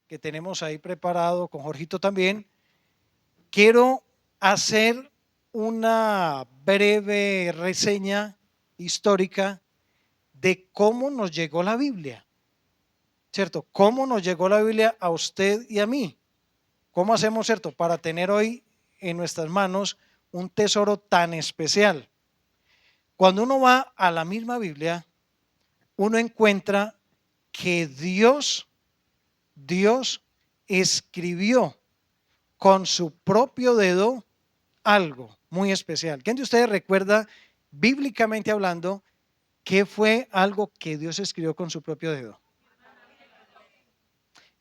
que tenemos ahí preparado, con Jorgito también, quiero hacer una breve reseña histórica de cómo nos llegó la Biblia, ¿cierto? ¿Cómo nos llegó la Biblia a usted y a mí? ¿Cómo hacemos, cierto, para tener hoy en nuestras manos un tesoro tan especial? Cuando uno va a la misma Biblia, uno encuentra que Dios escribió con su propio dedo algo muy especial. ¿Quién de ustedes recuerda, bíblicamente hablando, qué fue algo que Dios escribió con su propio dedo?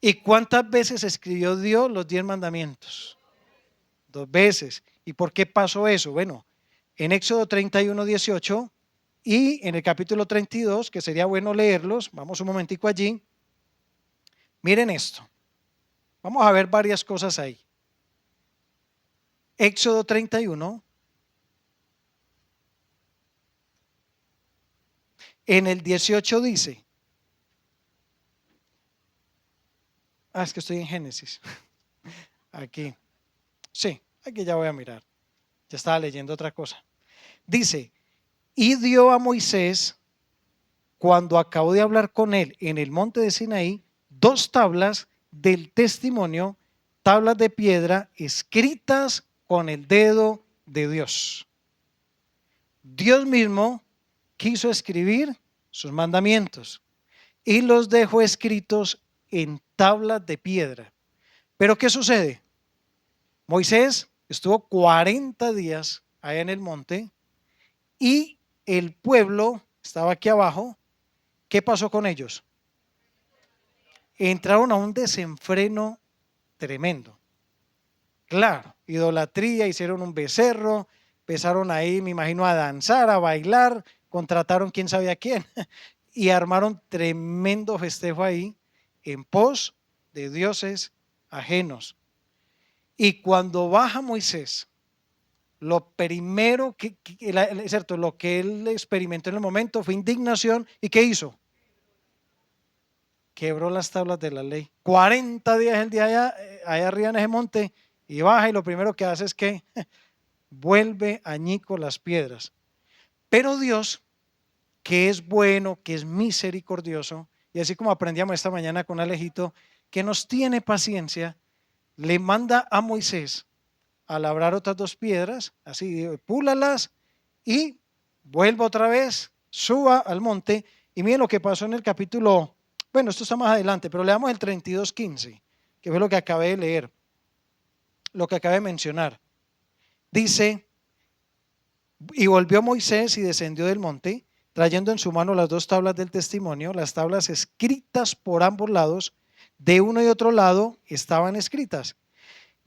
¿Y cuántas veces escribió Dios los 10 mandamientos? 2 veces. ¿Y por qué pasó eso? Bueno, en Éxodo 31:18 y en el capítulo 32, que sería bueno leerlos, vamos un momentico allí. Miren esto. Vamos a ver varias cosas ahí. Éxodo 31, en el 18 dice, es que estoy en Génesis, aquí, sí, aquí ya voy a mirar, ya estaba leyendo otra cosa. Dice, y dio a Moisés, cuando acabó de hablar con él en el monte de Sinaí, 2 tablas del testimonio, tablas de piedra escritas con el dedo de Dios. Dios mismo quiso escribir sus mandamientos y los dejó escritos en tablas de piedra. Pero ¿qué sucede? Moisés estuvo 40 días allá en el monte y el pueblo estaba aquí abajo. ¿Qué pasó con ellos? Entraron a un desenfreno tremendo. Claro, idolatría, hicieron un becerro, empezaron ahí, me imagino, a danzar, a bailar, contrataron quién sabe a quién y armaron tremendo festejo ahí en pos de dioses ajenos. Y cuando baja Moisés, lo primero cierto, lo que él experimentó en el momento fue indignación. ¿Y qué hizo? Quebró las tablas de la ley. 40 días el día allá arriba en ese monte y baja y lo primero que hace es que vuelve añico las piedras. Pero Dios, que es bueno, que es misericordioso, y así como aprendíamos esta mañana con Alejito, que nos tiene paciencia, le manda a Moisés a labrar otras 2 piedras, así, púlalas y vuelva otra vez, suba al monte. Y miren lo que pasó en el capítulo, bueno, esto está más adelante, pero leamos el 32:15, que fue lo que acabé de leer, lo que acabé de mencionar. Dice, y volvió Moisés y descendió del monte, trayendo en su mano las 2 tablas del testimonio, las tablas escritas por ambos lados, de uno y otro lado estaban escritas.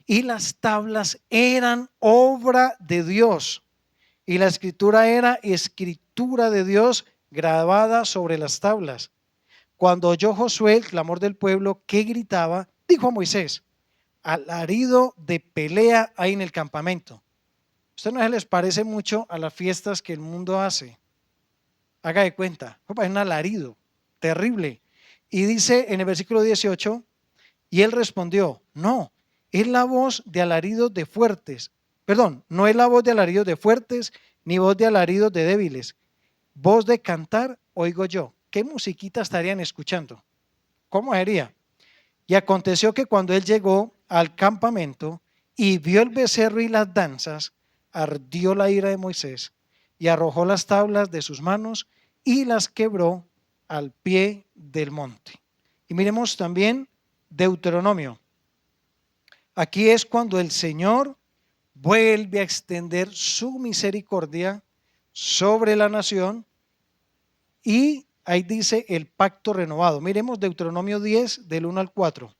Y las tablas eran obra de Dios, y la escritura era escritura de Dios grabada sobre las tablas. Cuando oyó Josué el clamor del pueblo que gritaba, dijo a Moisés, alarido de pelea hay en el campamento. ¿Usted no se les parece mucho a las fiestas que el mundo hace? Haga de cuenta, es un alarido terrible. Y dice en el versículo 18, y él respondió, no, es la voz de alaridos de fuertes. Perdón, no es la voz de alaridos de fuertes, ni voz de alaridos de débiles. Voz de cantar oigo yo. ¿Qué musiquita estarían escuchando? ¿Cómo sería? Y aconteció que cuando él llegó al campamento y vio el becerro y las danzas, ardió la ira de Moisés y arrojó las tablas de sus manos y las quebró al pie del monte. Y miremos también Deuteronomio. Aquí es cuando el Señor vuelve a extender su misericordia sobre la nación y ahí dice el pacto renovado. Miremos Deuteronomio 10 del 1 al 4.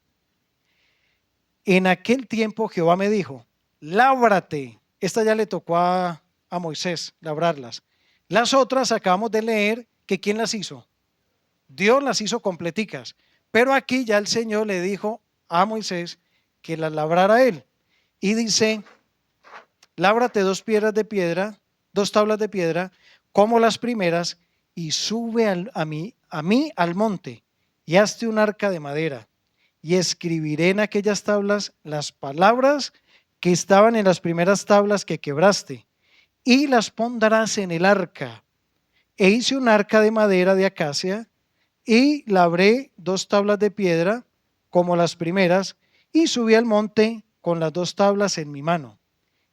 En aquel tiempo Jehová me dijo, lábrate. Esta ya le tocó a Moisés labrarlas. Las otras acabamos de leer que ¿quién las hizo? Dios las hizo completicas. Pero aquí ya el Señor le dijo a Moisés que las labrara él. Y dice, lábrate 2 piedras de piedra, 2 tablas de piedra, como las primeras, y sube a mí al monte, y hazte un arca de madera, y escribiré en aquellas tablas las palabras que estaban en las primeras tablas que quebraste, y las pondrás en el arca. E hice un arca de madera de acacia, y labré 2 tablas de piedra, como las primeras, y subí al monte con las 2 tablas en mi mano.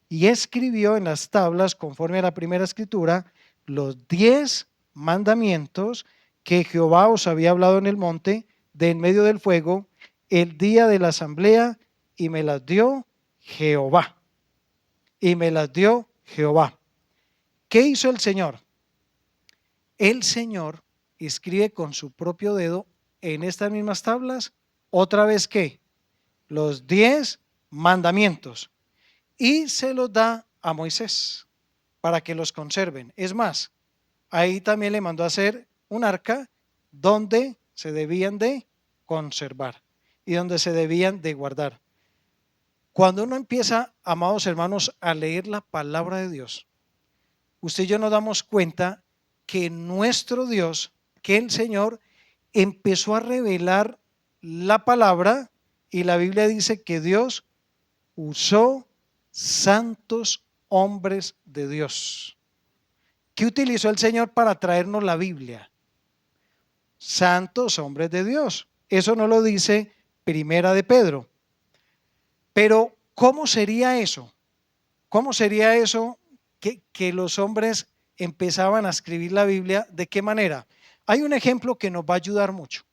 Y escribió en las tablas, conforme a la primera escritura, los 10 mandamientos que Jehová os había hablado en el monte, de en medio del fuego, el día de la asamblea, y me las dio Jehová. Y me las dio Jehová. ¿Qué hizo el Señor? El Señor escribe con su propio dedo en estas mismas tablas, otra vez que los 10 mandamientos, y se los da a Moisés para que los conserven. Es más, ahí también le mandó a hacer un arca donde se debían de conservar y donde se debían de guardar. Cuando uno empieza, amados hermanos, a leer la palabra de Dios, usted y yo nos damos cuenta que nuestro Dios, que el Señor, empezó a revelar la palabra, y la Biblia dice que Dios usó santos hombres de Dios. ¿Qué utilizó el Señor para traernos la Biblia? Santos hombres de Dios. Eso no lo dice Primera de Pedro. Pero ¿cómo sería eso? ¿Cómo sería eso que los hombres empezaban a escribir la Biblia? ¿De qué manera? Hay un ejemplo que nos va a ayudar mucho.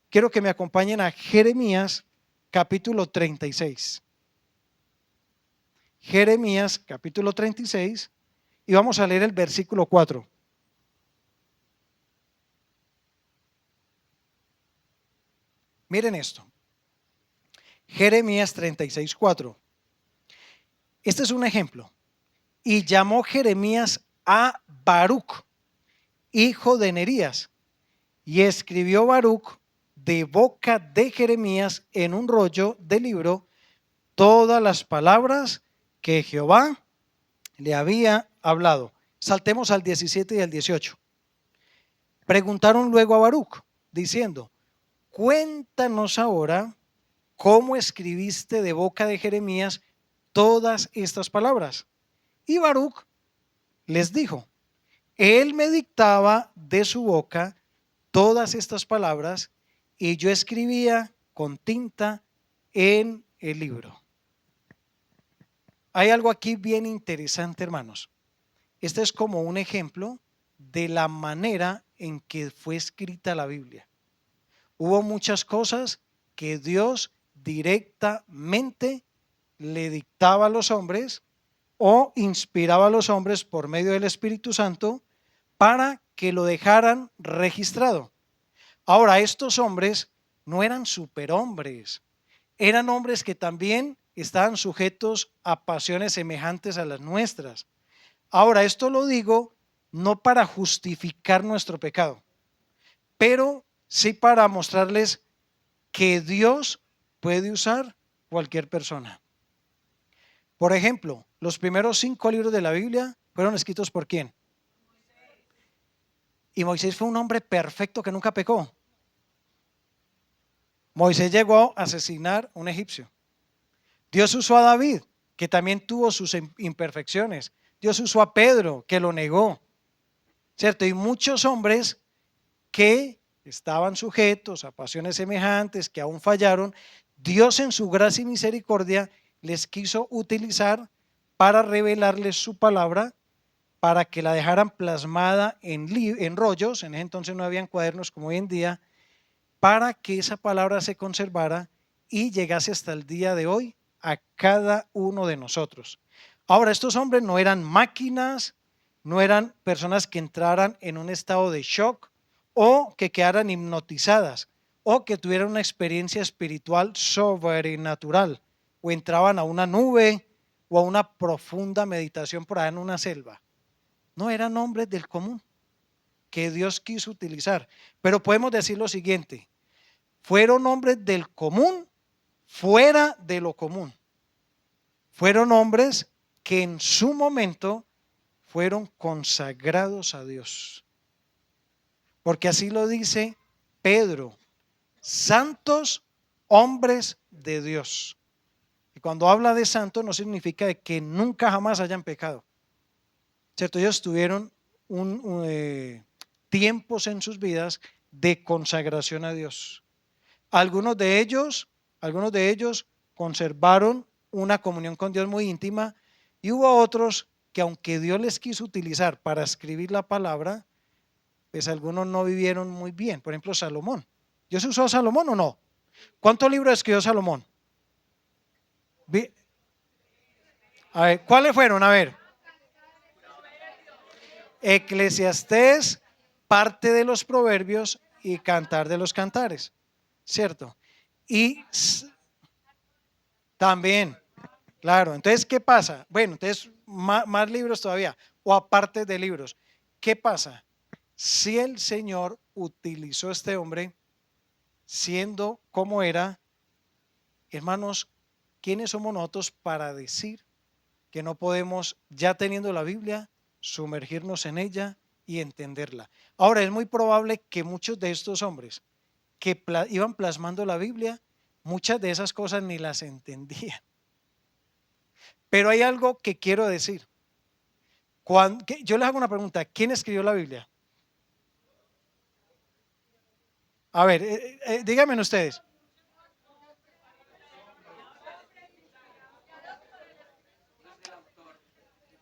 Quiero que me acompañen a Jeremías capítulo 36. Jeremías capítulo 36, y vamos a leer el versículo 4. Miren esto. Jeremías 36, 4. Este es un ejemplo. Y llamó Jeremías a Baruc, hijo de Nerías, y escribió Baruc de boca de Jeremías en un rollo de libro todas las palabras que Jehová le había hablado. Saltemos al 17 y al 18. Preguntaron luego a Baruc, diciendo: cuéntanos ahora cómo escribiste de boca de Jeremías todas estas palabras. Y Baruc les dijo: él me dictaba de su boca todas estas palabras, y yo escribía con tinta en el libro. Hay algo aquí bien interesante, hermanos. Este es como un ejemplo de la manera en que fue escrita la Biblia. Hubo muchas cosas que Dios directamente le dictaba a los hombres o inspiraba a los hombres por medio del Espíritu Santo para que lo dejaran registrado. Ahora, estos hombres no eran superhombres, eran hombres que también estaban sujetos a pasiones semejantes a las nuestras. Ahora, esto lo digo no para justificar nuestro pecado, pero sí para mostrarles que Dios puede usar cualquier persona. Por ejemplo, los primeros 5 libros de la Biblia fueron escritos ¿por quién? Y Moisés fue un hombre perfecto que nunca pecó. Moisés llegó a asesinar a un egipcio. Dios usó a David, que también tuvo sus imperfecciones. Dios usó a Pedro, que lo negó, ¿cierto? Y muchos hombres que estaban sujetos a pasiones semejantes, que aún fallaron, Dios en su gracia y misericordia les quiso utilizar para revelarles su palabra, para que la dejaran plasmada en rollos. En ese entonces no habían cuadernos como hoy en día, para que esa palabra se conservara y llegase hasta el día de hoy a cada uno de nosotros. Ahora, estos hombres no eran máquinas, no eran personas que entraran en un estado de shock o que quedaran hipnotizadas o que tuvieran una experiencia espiritual sobrenatural o entraban a una nube o a una profunda meditación por allá en una selva. No, eran hombres del común que Dios quiso utilizar. Pero podemos decir lo siguiente: fueron hombres del común fuera de lo común. Fueron hombres que en su momento fueron consagrados a Dios. Porque así lo dice Pedro: santos hombres de Dios. Y cuando habla de santo no significa de que nunca jamás hayan pecado, ¿cierto? Ellos tuvieron tiempos en sus vidas de consagración a Dios. Algunos de ellos conservaron una comunión con Dios muy íntima y hubo otros que aunque Dios les quiso utilizar para escribir la palabra, pues algunos no vivieron muy bien. Por ejemplo, Salomón. ¿Dios usó a Salomón o no? ¿Cuántos libros escribió Salomón? A ver, ¿cuáles fueron? A ver, Eclesiastés, parte de los proverbios y Cantar de los Cantares, ¿cierto? Y también, claro, entonces, ¿qué pasa? Bueno, entonces, más libros todavía, o aparte de libros. ¿Qué pasa? Si el Señor utilizó a este hombre siendo como era, hermanos, ¿quiénes somos nosotros para decir que no podemos, ya teniendo la Biblia, sumergirnos en ella y entenderla? Ahora, es muy probable que muchos de estos hombres que iban plasmando la Biblia, muchas de esas cosas ni las entendían. Pero hay algo que quiero decir. Yo les hago una pregunta: ¿quién escribió la Biblia? A ver, díganme ustedes.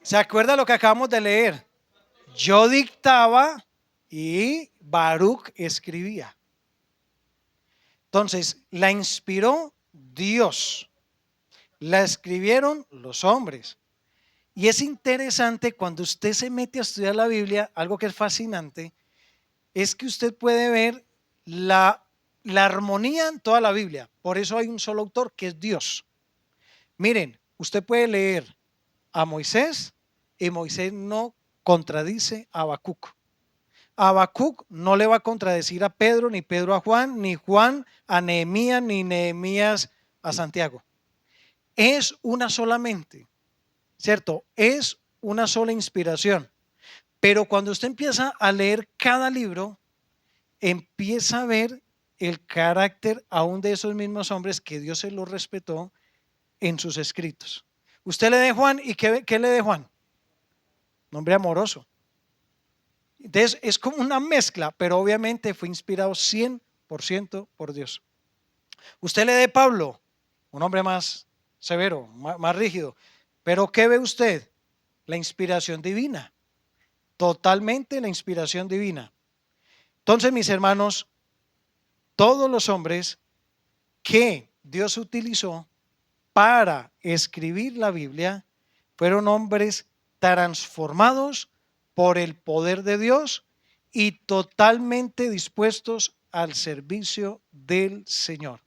¿Se acuerda lo que acabamos de leer? Yo dictaba y Baruch escribía. Entonces, la inspiró Dios, la escribieron los hombres. Y es interesante cuando usted se mete a estudiar la Biblia, algo que es fascinante, es que usted puede ver la armonía en toda la Biblia. Por eso hay un solo autor, que es Dios. Miren, usted puede leer a Moisés y Moisés no contradice a Habacuc. Habacuc no le va a contradecir a Pedro, ni Pedro a Juan, ni Juan a Nehemías, ni Nehemías a Santiago. Es una sola mente, ¿cierto? Es una sola inspiración. Pero cuando usted empieza a leer cada libro, empieza a ver el carácter aún de esos mismos hombres que Dios se los respetó en sus escritos. Usted lee de Juan y ¿qué lee de Juan? Nombre amoroso. Entonces es como una mezcla, pero obviamente fue inspirado 100% por Dios. Usted lee de Pablo, un hombre más severo, más rígido, pero ¿qué ve usted? La inspiración divina, totalmente la inspiración divina. Entonces, mis hermanos, todos los hombres que Dios utilizó para escribir la Biblia fueron hombres transformados por el poder de Dios y totalmente dispuestos al servicio del Señor.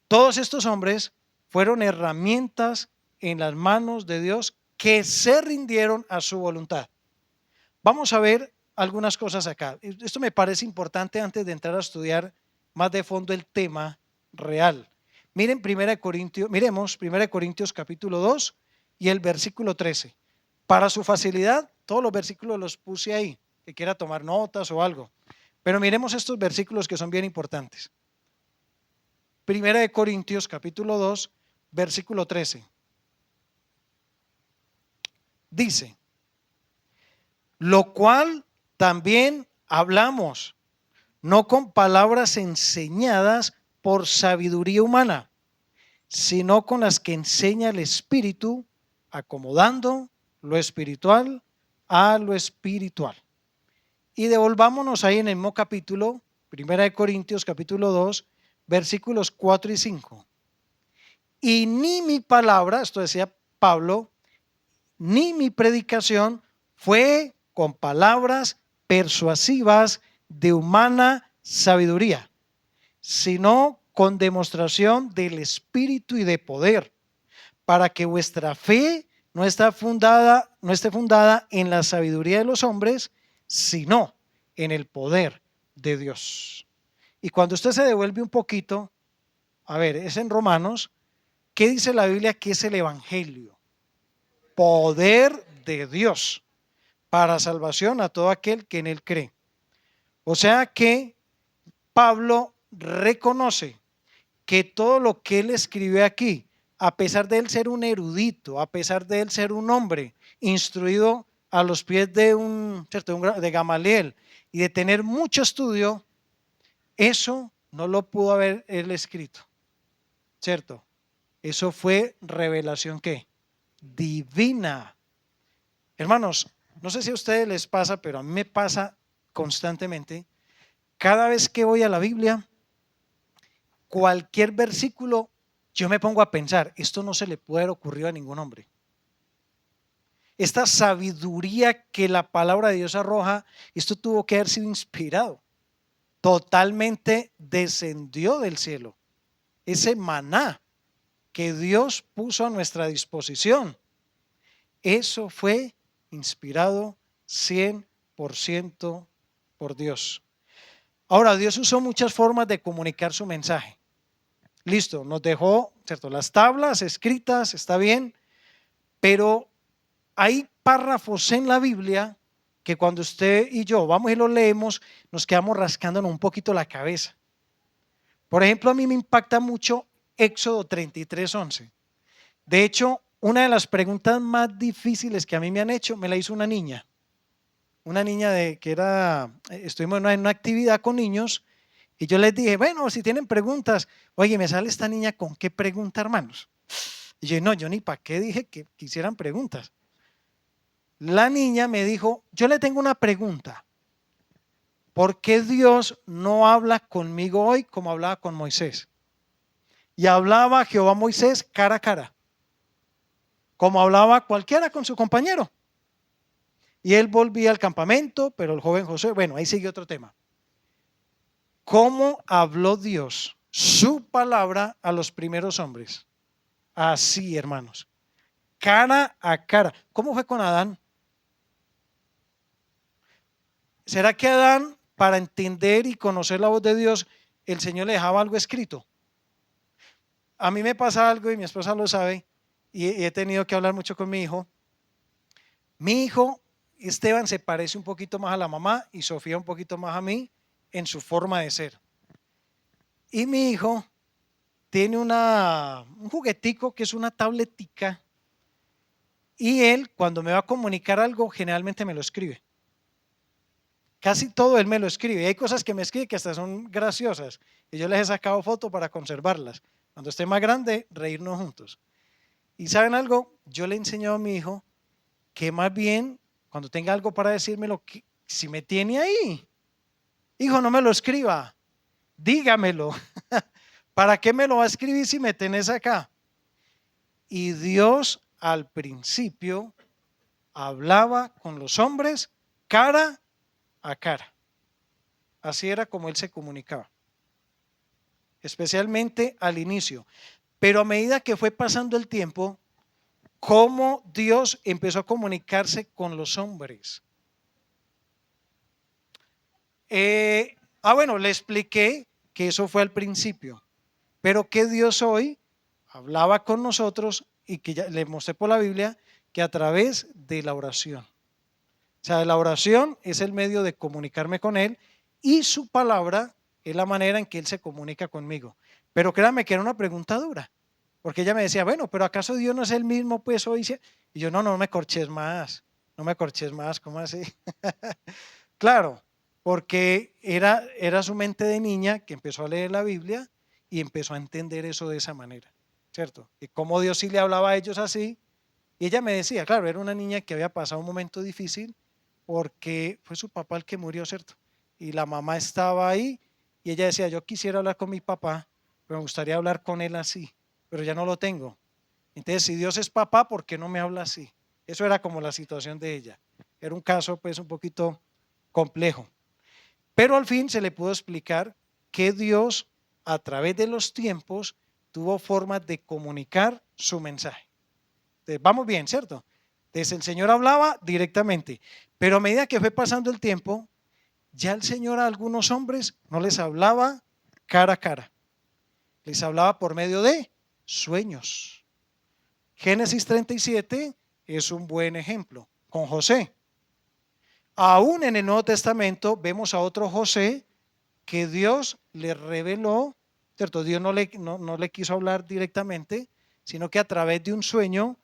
Todos estos hombres fueron herramientas en las manos de Dios que se rindieron a su voluntad. Vamos a ver algunas cosas acá. Esto me parece importante antes de entrar a estudiar más de fondo el tema real. Miremos 1 Corintios capítulo 2 y el versículo 13. Para su facilidad, todos los versículos los puse ahí, que quiera tomar notas o algo. Pero miremos estos versículos que son bien importantes. 1 Corintios capítulo 2, versículo 13. Dice: lo cual también hablamos, no con palabras enseñadas por sabiduría humana, sino con las que enseña el Espíritu, acomodando lo espiritual a lo espiritual. Y devolvámonos ahí en el mismo capítulo, 1 Corintios capítulo 2, versículos 4 y 5. Y ni mi palabra, esto decía Pablo, ni mi predicación fue con palabras persuasivas de humana sabiduría, sino con demostración del Espíritu y de poder, para que vuestra fe no esté fundada en la sabiduría de los hombres, sino en el poder de Dios. Y cuando usted se devuelve un poquito, a ver, es en Romanos, ¿qué dice la Biblia que es el Evangelio? Poder de Dios para salvación a todo aquel que en él cree. O sea que Pablo reconoce que todo lo que él escribió aquí, a pesar de él ser un erudito, a pesar de él ser un hombre instruido a los pies de de Gamaliel y de tener mucho estudio, eso no lo pudo haber él escrito, ¿cierto? Eso fue revelación ¿qué? Divina. Hermanos, no sé si a ustedes les pasa, pero a mí me pasa constantemente. Cada vez que voy a la Biblia, cualquier versículo, yo me pongo a pensar, esto no se le puede haber ocurrido a ningún hombre. Esta sabiduría que la palabra de Dios arroja, esto tuvo que haber sido inspirado. Totalmente descendió del cielo. Ese maná que Dios puso a nuestra disposición, eso fue inspirado 100% por Dios. Ahora, Dios usó muchas formas de comunicar su mensaje. Listo, nos dejó, ¿cierto? Las tablas escritas, está bien, pero hay párrafos en la Biblia que cuando usted y yo vamos y los leemos, nos quedamos rascándonos un poquito la cabeza. Por ejemplo, a mí me impacta mucho Éxodo 33:11. De hecho, una de las preguntas más difíciles que a mí me han hecho, me la hizo una niña. Una niña estuvimos en una actividad con niños y yo les dije, bueno, si tienen preguntas, oye, me sale esta niña con qué pregunta, hermanos. Y yo, no, yo ni para qué dije que quisieran preguntas. La niña me dijo, yo le tengo una pregunta. ¿Por qué Dios no habla conmigo hoy como hablaba con Moisés? Y hablaba Jehová a Moisés cara a cara, como hablaba cualquiera con su compañero. Y él volvía al campamento, pero el joven José, bueno, ahí sigue otro tema. ¿Cómo habló Dios su palabra a los primeros hombres? Así, hermanos, cara a cara. ¿Cómo fue con Adán? ¿Será que Adán, para entender y conocer la voz de Dios, el Señor le dejaba algo escrito? A mí me pasa algo y mi esposa lo sabe y he tenido que hablar mucho con mi hijo. Mi hijo, Esteban, se parece un poquito más a la mamá y Sofía un poquito más a mí en su forma de ser. Y mi hijo tiene un juguetico que es una tabletica y él cuando me va a comunicar algo generalmente me lo escribe. Casi todo él me lo escribe. Y hay cosas que me escribe que hasta son graciosas y yo les he sacado foto para conservarlas. Cuando esté más grande, reírnos juntos. Y ¿saben algo? Yo le enseño a mi hijo que más bien cuando tenga algo para decírmelo, que si me tiene ahí, hijo, no me lo escriba, dígamelo. ¿Para qué me lo va a escribir si me tenés acá? Y Dios al principio hablaba con los hombres cara a cara. Así era como él se comunicaba, especialmente al inicio. Pero a medida que fue pasando el tiempo, cómo Dios empezó a comunicarse con los hombres. Bueno, le expliqué que eso fue al principio, pero que Dios hoy hablaba con nosotros y que ya le mostré por la Biblia que a través de la oración. O sea, la oración es el medio de comunicarme con Él y su palabra es la manera en que Él se comunica conmigo. Pero créanme que era una pregunta dura, porque ella me decía, bueno, pero ¿acaso Dios no es el mismo pues hoy? Y yo, no, no me corches más, no me corches más, ¿cómo así? Claro, porque era su mente de niña que empezó a leer la Biblia y empezó a entender eso de esa manera, ¿cierto? Y cómo Dios sí le hablaba a ellos así. Y ella me decía, claro, era una niña que había pasado un momento difícil porque fue su papá el que murió, ¿cierto? Y la mamá estaba ahí y ella decía, yo quisiera hablar con mi papá, pero me gustaría hablar con él así, pero ya no lo tengo. Entonces, si Dios es papá, ¿por qué no me habla así? Eso era como la situación de ella. Era un caso pues un poquito complejo. Pero al fin se le pudo explicar que Dios a través de los tiempos tuvo formas de comunicar su mensaje. Entonces, vamos bien, ¿cierto? Entonces el Señor hablaba directamente, pero a medida que fue pasando el tiempo, ya el Señor a algunos hombres no les hablaba cara a cara, les hablaba por medio de sueños. Génesis 37 es un buen ejemplo con José. Aún en el Nuevo Testamento vemos a otro José que Dios le reveló, ¿cierto? Dios no le quiso hablar directamente, sino que a través de un sueño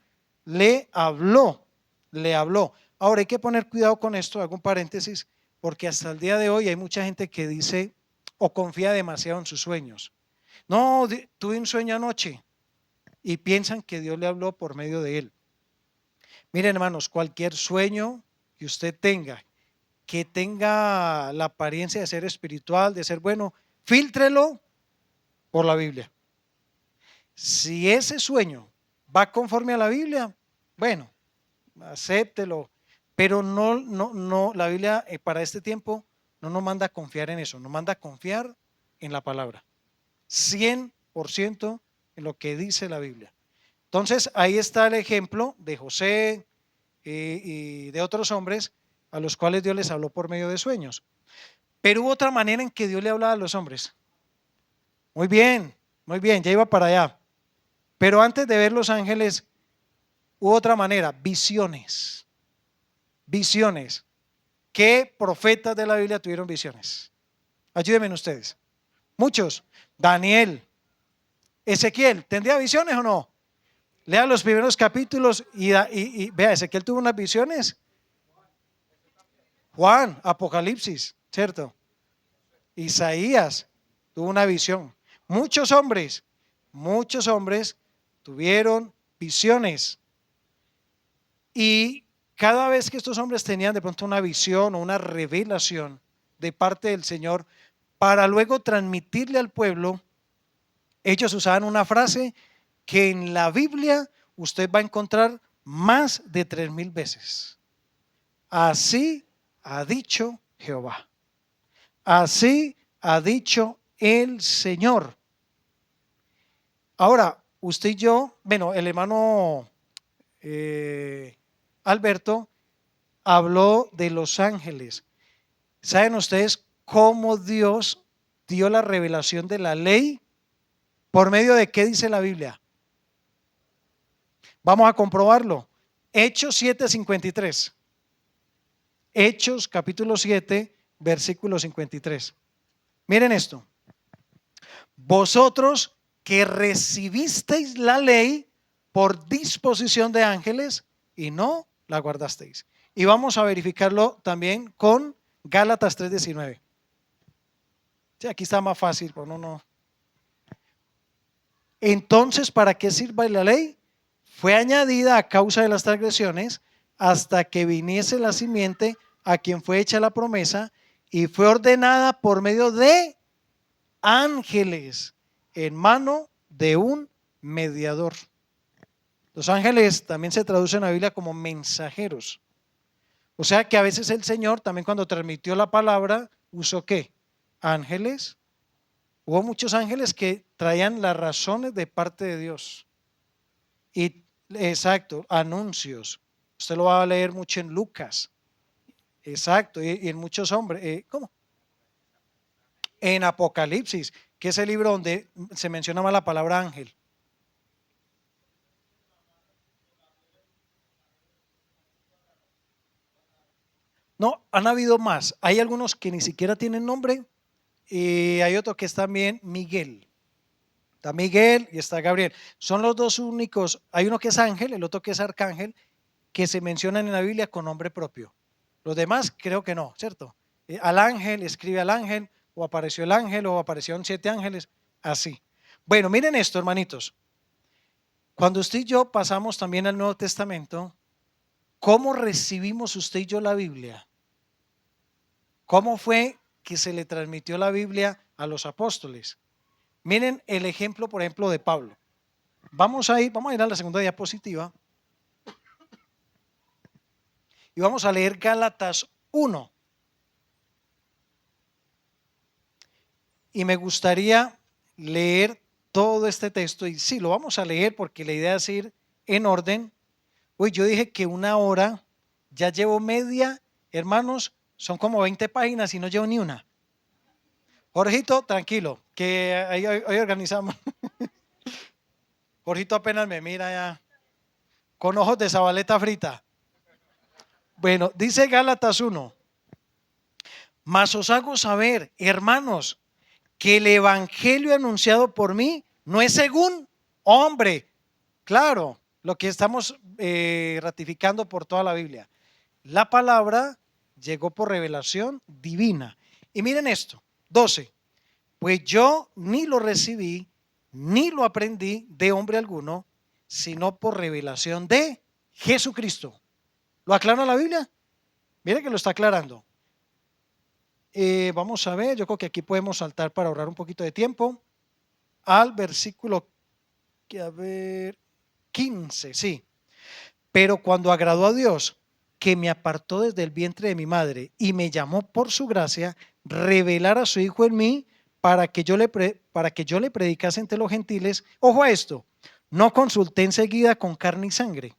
le habló, le habló. Ahora hay que poner cuidado con esto, hago un paréntesis, porque hasta el día de hoy hay mucha gente que dice o confía demasiado en sus sueños. No, tuve un sueño anoche y piensan que Dios le habló por medio de él. Miren, hermanos, cualquier sueño que usted tenga, que tenga la apariencia de ser espiritual, de ser bueno, fíltrelo por la Biblia. Si ese sueño va conforme a la Biblia, bueno, acéptelo, pero no, la Biblia para este tiempo no nos manda a confiar en eso, nos manda a confiar en la palabra, 100% en lo que dice la Biblia. Entonces ahí está el ejemplo de José y de otros hombres a los cuales Dios les habló por medio de sueños. Pero hubo otra manera en que Dios le hablaba a los hombres. Muy bien, ya iba para allá. Pero antes de ver los ángeles, hubo otra manera, visiones. Visiones. ¿Qué profetas de la Biblia tuvieron visiones? Ayúdenme ustedes. Muchos. Daniel, Ezequiel, ¿tendría visiones o no? Lea los primeros capítulos y vea, Ezequiel tuvo unas visiones. Juan, Apocalipsis, ¿cierto? Isaías tuvo una visión. Muchos hombres tuvieron visiones. Y cada vez que estos hombres tenían de pronto una visión o una revelación de parte del Señor, para luego transmitirle al pueblo, ellos usaban una frase que en la Biblia usted va a encontrar más de 3000 veces. Así ha dicho Jehová. Así ha dicho el Señor. Ahora, usted y yo, bueno, el hermano Alberto habló de los ángeles. ¿Saben ustedes cómo Dios dio la revelación de la ley? ¿Por medio de qué dice la Biblia? Vamos a comprobarlo. Hechos 7:53. Hechos capítulo 7, versículo 53. Miren esto. Vosotros que recibisteis la ley por disposición de ángeles y no la guardasteis. Y vamos a verificarlo también con Gálatas 3:19. Sí, aquí está más fácil, pero no. Entonces, ¿para qué sirve la ley? Fue añadida a causa de las transgresiones hasta que viniese la simiente a quien fue hecha la promesa y fue ordenada por medio de ángeles en mano de un mediador. Los ángeles también se traducen en la Biblia como mensajeros. O sea que a veces el Señor también cuando transmitió la palabra usó ¿qué? Ángeles. Hubo muchos ángeles que traían las razones de parte de Dios. Y exacto, anuncios. Usted lo va a leer mucho en Lucas. Exacto, y en muchos hombres. ¿Cómo? En Apocalipsis, que es el libro donde se menciona más la palabra ángel. No, han habido más. Hay algunos que ni siquiera tienen nombre y hay otro que es también Miguel. Está Miguel y está Gabriel. Son los dos únicos. Hay uno que es ángel, el otro que es arcángel, que se mencionan en la Biblia con nombre propio. Los demás creo que no, ¿cierto? Al ángel, escribe al ángel, o apareció el ángel, o aparecieron 7 ángeles, así. Bueno, miren esto, hermanitos. Cuando usted y yo pasamos también al Nuevo Testamento, ¿cómo recibimos usted y yo la Biblia? ¿Cómo fue que se le transmitió la Biblia a los apóstoles? Miren el ejemplo, por ejemplo, de Pablo. Vamos a ir a la segunda diapositiva y vamos a leer Gálatas 1. Y me gustaría leer todo este texto y sí, lo vamos a leer porque la idea es ir en orden. Uy, yo dije que 1 hora, ya llevo media, hermanos, son como 20 páginas y no llevo ni una. Jorgito, tranquilo, que hoy organizamos. Jorgito apenas me mira ya, con ojos de zabaleta frita. Bueno, dice Gálatas 1. Mas os hago saber, hermanos, que el evangelio anunciado por mí no es según hombre. Claro, lo que estamos ratificando por toda la Biblia. La palabra llegó por revelación divina. Y miren esto, 12. Pues yo ni lo recibí, ni lo aprendí de hombre alguno, sino por revelación de Jesucristo. ¿Lo aclara la Biblia? Mire que lo está aclarando. Vamos a ver, yo creo que aquí podemos saltar para ahorrar un poquito de tiempo al versículo, a ver, 15, sí. Pero cuando agradó a Dios, que me apartó desde el vientre de mi madre y me llamó por su gracia, revelar a su Hijo en mí para que yo le predicase entre los gentiles. Ojo a esto, no consulté enseguida con carne y sangre,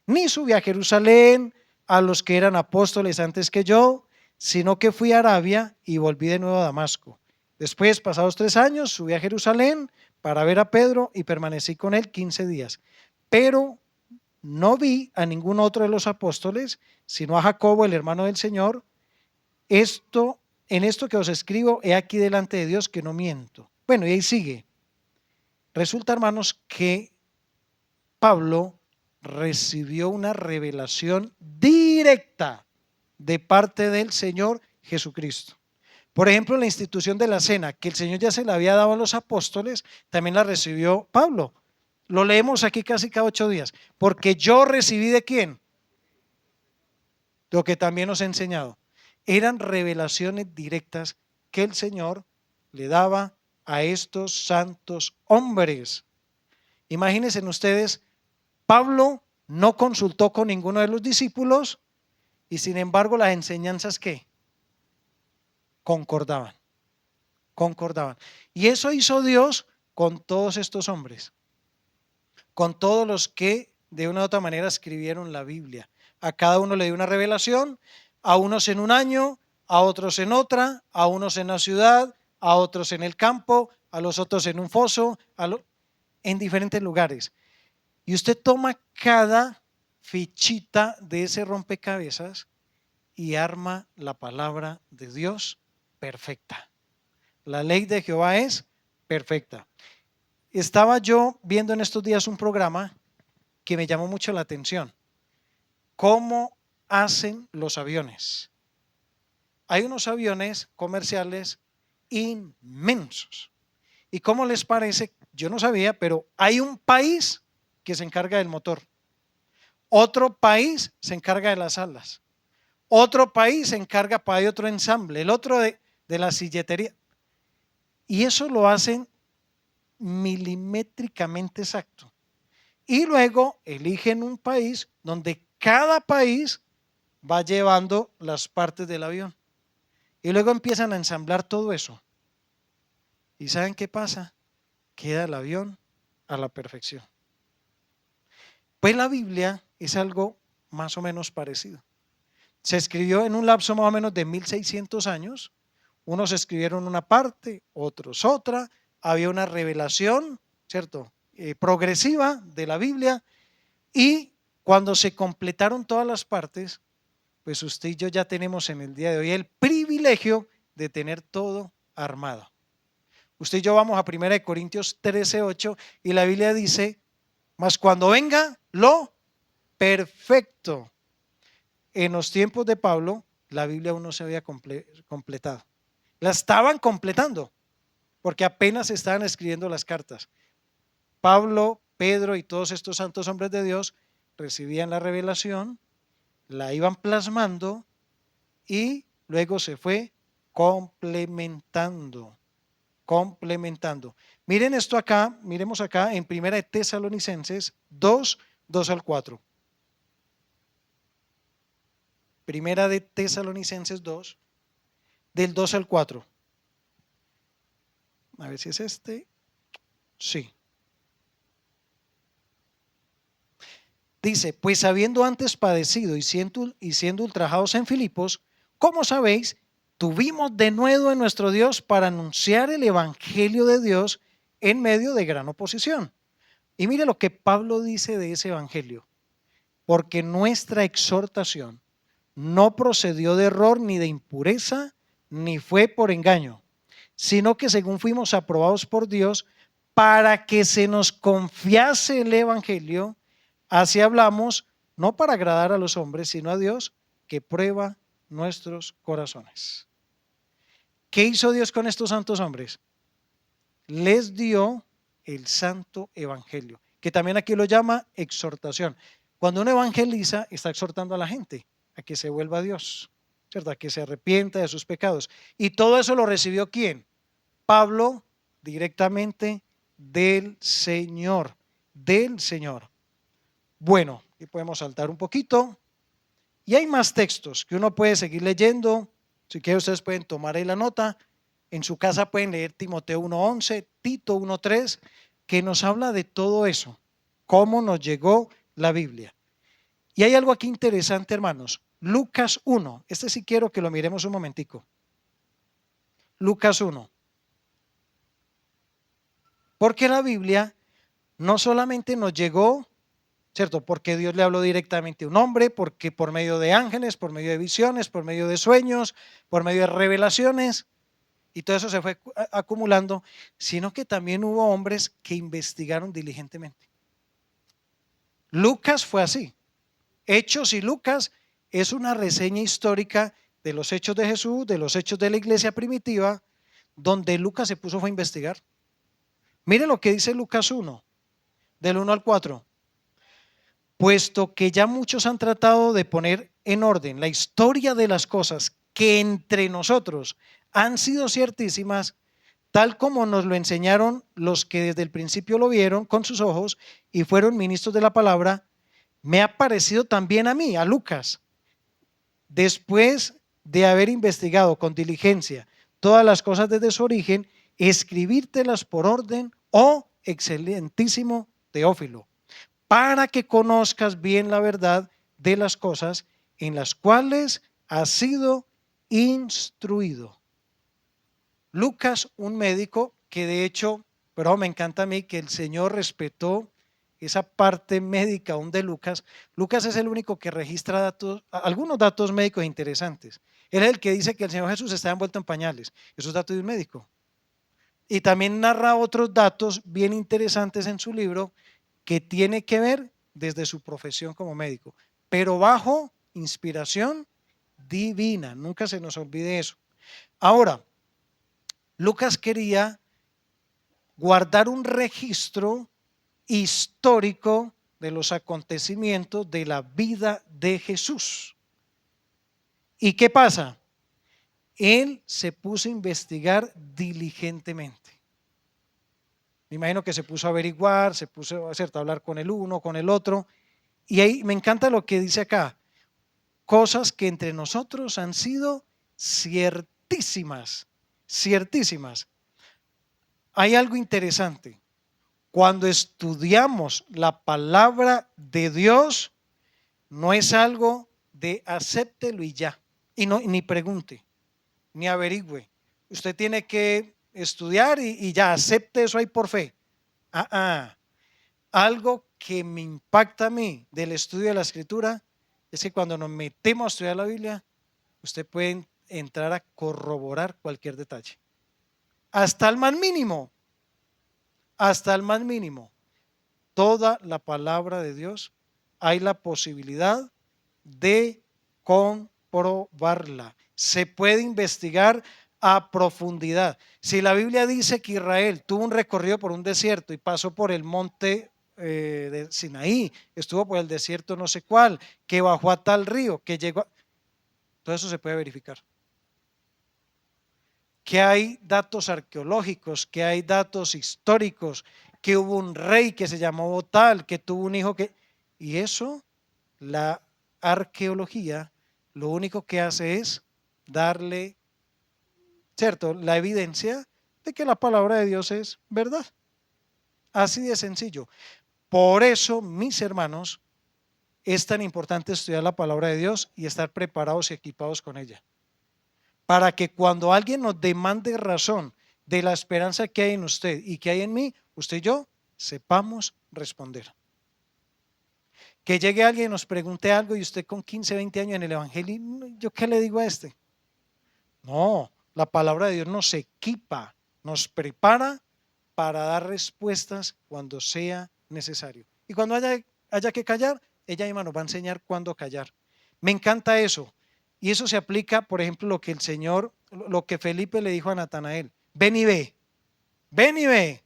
ni subí a Jerusalén a los que eran apóstoles antes que yo, sino que fui a Arabia y volví de nuevo a Damasco. Después, pasados 3 años, subí a Jerusalén para ver a Pedro y permanecí con él 15 días. Pero no vi a ningún otro de los apóstoles, sino a Jacobo, el hermano del Señor. En esto que os escribo, he aquí delante de Dios que no miento. Bueno, y ahí sigue. Resulta, hermanos, que Pablo recibió una revelación directa de parte del Señor Jesucristo. Por ejemplo, la institución de la cena, que el Señor ya se la había dado a los apóstoles, también la recibió Pablo. Lo leemos aquí casi cada 8 días. Porque yo recibí ¿de quién? Lo que también os he enseñado. Eran revelaciones directas que el Señor le daba a estos santos hombres. Imagínense ustedes, Pablo no consultó con ninguno de los discípulos y sin embargo las enseñanzas ¿qué? Concordaban. Y eso hizo Dios con todos estos hombres, con todos los que de una u otra manera escribieron la Biblia. A cada uno le dio una revelación, a unos en un año, a otros en otra, a unos en la ciudad, a otros en el campo, a los otros en un foso, en diferentes lugares. Y usted toma cada fichita de ese rompecabezas y arma la palabra de Dios perfecta. La ley de Jehová es perfecta. Estaba yo viendo en estos días un programa que me llamó mucho la atención. ¿Cómo hacen los aviones? Hay unos aviones comerciales inmensos. ¿Y cómo les parece? Yo no sabía, pero hay un país que se encarga del motor. Otro país se encarga de las alas. Otro país se encarga para otro ensamble. El otro de la silletería. Y eso lo hacen milimétricamente exacto. Y luego eligen un país donde cada país va llevando las partes del avión. Y luego empiezan a ensamblar todo eso. ¿Y saben qué pasa? Queda el avión a la perfección. Pues la Biblia es algo más o menos parecido. Se escribió en un lapso más o menos de 1600 años. Unos escribieron una parte, otros otra. Había una revelación, ¿cierto? Progresiva de la Biblia. Y cuando se completaron todas las partes, pues usted y yo ya tenemos en el día de hoy el privilegio de tener todo armado. Usted y yo vamos a 1 Corintios 13:8 y la Biblia dice, mas cuando venga lo perfecto. En los tiempos de Pablo, la Biblia aún no se había completado. La estaban completando, porque apenas estaban escribiendo las cartas. Pablo, Pedro y todos estos santos hombres de Dios recibían la revelación, la iban plasmando y luego se fue complementando. Miren esto acá, miremos acá en 1 de Tesalonicenses 2:2-4. Primera de Tesalonicenses 2, del 2 al 4. A ver si es este. Sí. Dice, pues habiendo antes padecido y siendo ultrajados en Filipos, como sabéis, tuvimos de nuevo en nuestro Dios para anunciar el evangelio de Dios en medio de gran oposición. Y mire lo que Pablo dice de ese evangelio. Porque nuestra exhortación no procedió de error ni de impureza, ni fue por engaño, sino que según fuimos aprobados por Dios, para que se nos confiase el Evangelio, así hablamos, no para agradar a los hombres, sino a Dios, que prueba nuestros corazones. ¿Qué hizo Dios con estos santos hombres? Les dio el santo evangelio, que también aquí lo llama exhortación. Cuando uno evangeliza, está exhortando a la gente a que se vuelva a Dios, ¿cierto? A que se arrepienta de sus pecados. Y todo eso lo recibió ¿quién? Pablo, directamente del Señor, del Señor. Bueno, y podemos saltar un poquito. Y hay más textos que uno puede seguir leyendo. Si quieren, ustedes pueden tomar ahí la nota. En su casa pueden leer Timoteo 1:11, Tito 1:3, que nos habla de todo eso, cómo nos llegó la Biblia. Y hay algo aquí interesante, hermanos. Lucas 1, este sí quiero que lo miremos un momentico. Lucas 1. Porque la Biblia no solamente nos llegó, ¿cierto? Porque Dios le habló directamente a un hombre, porque por medio de ángeles, por medio de visiones, por medio de sueños, por medio de revelaciones, y todo eso se fue acumulando, sino que también hubo hombres que investigaron diligentemente. Lucas fue así. Hechos y Lucas es una reseña histórica de los hechos de Jesús, de los hechos de la iglesia primitiva, donde Lucas se puso fue a investigar. Mire lo que dice Lucas 1, del 1 al 4. Puesto que ya muchos han tratado de poner en orden la historia de las cosas que entre nosotros han sido ciertísimas, tal como nos lo enseñaron los que desde el principio lo vieron con sus ojos y fueron ministros de la palabra, me ha parecido también a mí, a Lucas, después de haber investigado con diligencia todas las cosas desde su origen, escribírtelas por orden, oh excelentísimo Teófilo, para que conozcas bien la verdad de las cosas en las cuales has sido instruido. Lucas, un médico que de hecho, pero me encanta a mí que el Señor respetó esa parte médica aún de Lucas. Lucas es el único que registra datos, algunos datos médicos interesantes. Él es el que dice que el Señor Jesús estaba envuelto en pañales. Eso es dato de un médico. Y también narra otros datos bien interesantes en su libro que tiene que ver desde su profesión como médico, pero bajo inspiración divina. Nunca se nos olvide eso. Ahora, Lucas quería guardar un registro histórico de los acontecimientos de la vida de Jesús. ¿Y qué pasa? Él se puso a investigar diligentemente. Me imagino que se puso a averiguar, se puso a hablar con el uno, con el otro. Y ahí me encanta lo que dice acá. Cosas que entre nosotros han sido ciertísimas, ciertísimas. Hay algo interesante. Cuando estudiamos la palabra de Dios, no es algo de acéptelo y ya. Y no, ni pregunte, ni averigüe. Usted tiene que estudiar y ya, acepte eso ahí por fe. Algo que me impacta a mí del estudio de la escritura es que cuando nos metemos a estudiar la Biblia, usted puede entrar a corroborar cualquier detalle. Hasta el más mínimo. Hasta el más mínimo. Toda la palabra de Dios hay la posibilidad de comprobarla. Se puede investigar a profundidad. Si la Biblia dice que Israel tuvo un recorrido por un desierto y pasó por el monte de Sinaí, estuvo por el desierto no sé cuál, que bajó a tal río, que llegó todo eso se puede verificar. Que hay datos arqueológicos, que hay datos históricos, que hubo un rey que se llamó tal, que tuvo un hijo que... Y eso, la arqueología, lo único que hace es darle, ¿cierto?, la evidencia de que la palabra de Dios es verdad. Así de sencillo. Por eso, mis hermanos, es tan importante estudiar la palabra de Dios y estar preparados y equipados con ella. Para que cuando alguien nos demande razón de la esperanza que hay en usted y que hay en mí, usted y yo sepamos responder. Que llegue alguien y nos pregunte algo y usted con 15, 20 años en el evangelio, ¿yo qué le digo a este? No, La palabra de Dios nos equipa, nos prepara para dar respuestas cuando sea necesario. Y cuando haya que callar, ella misma nos va a enseñar cuándo callar. Me encanta eso. Y eso se aplica, por ejemplo, lo que Felipe le dijo a Natanael. Ven y ve, ven y ve.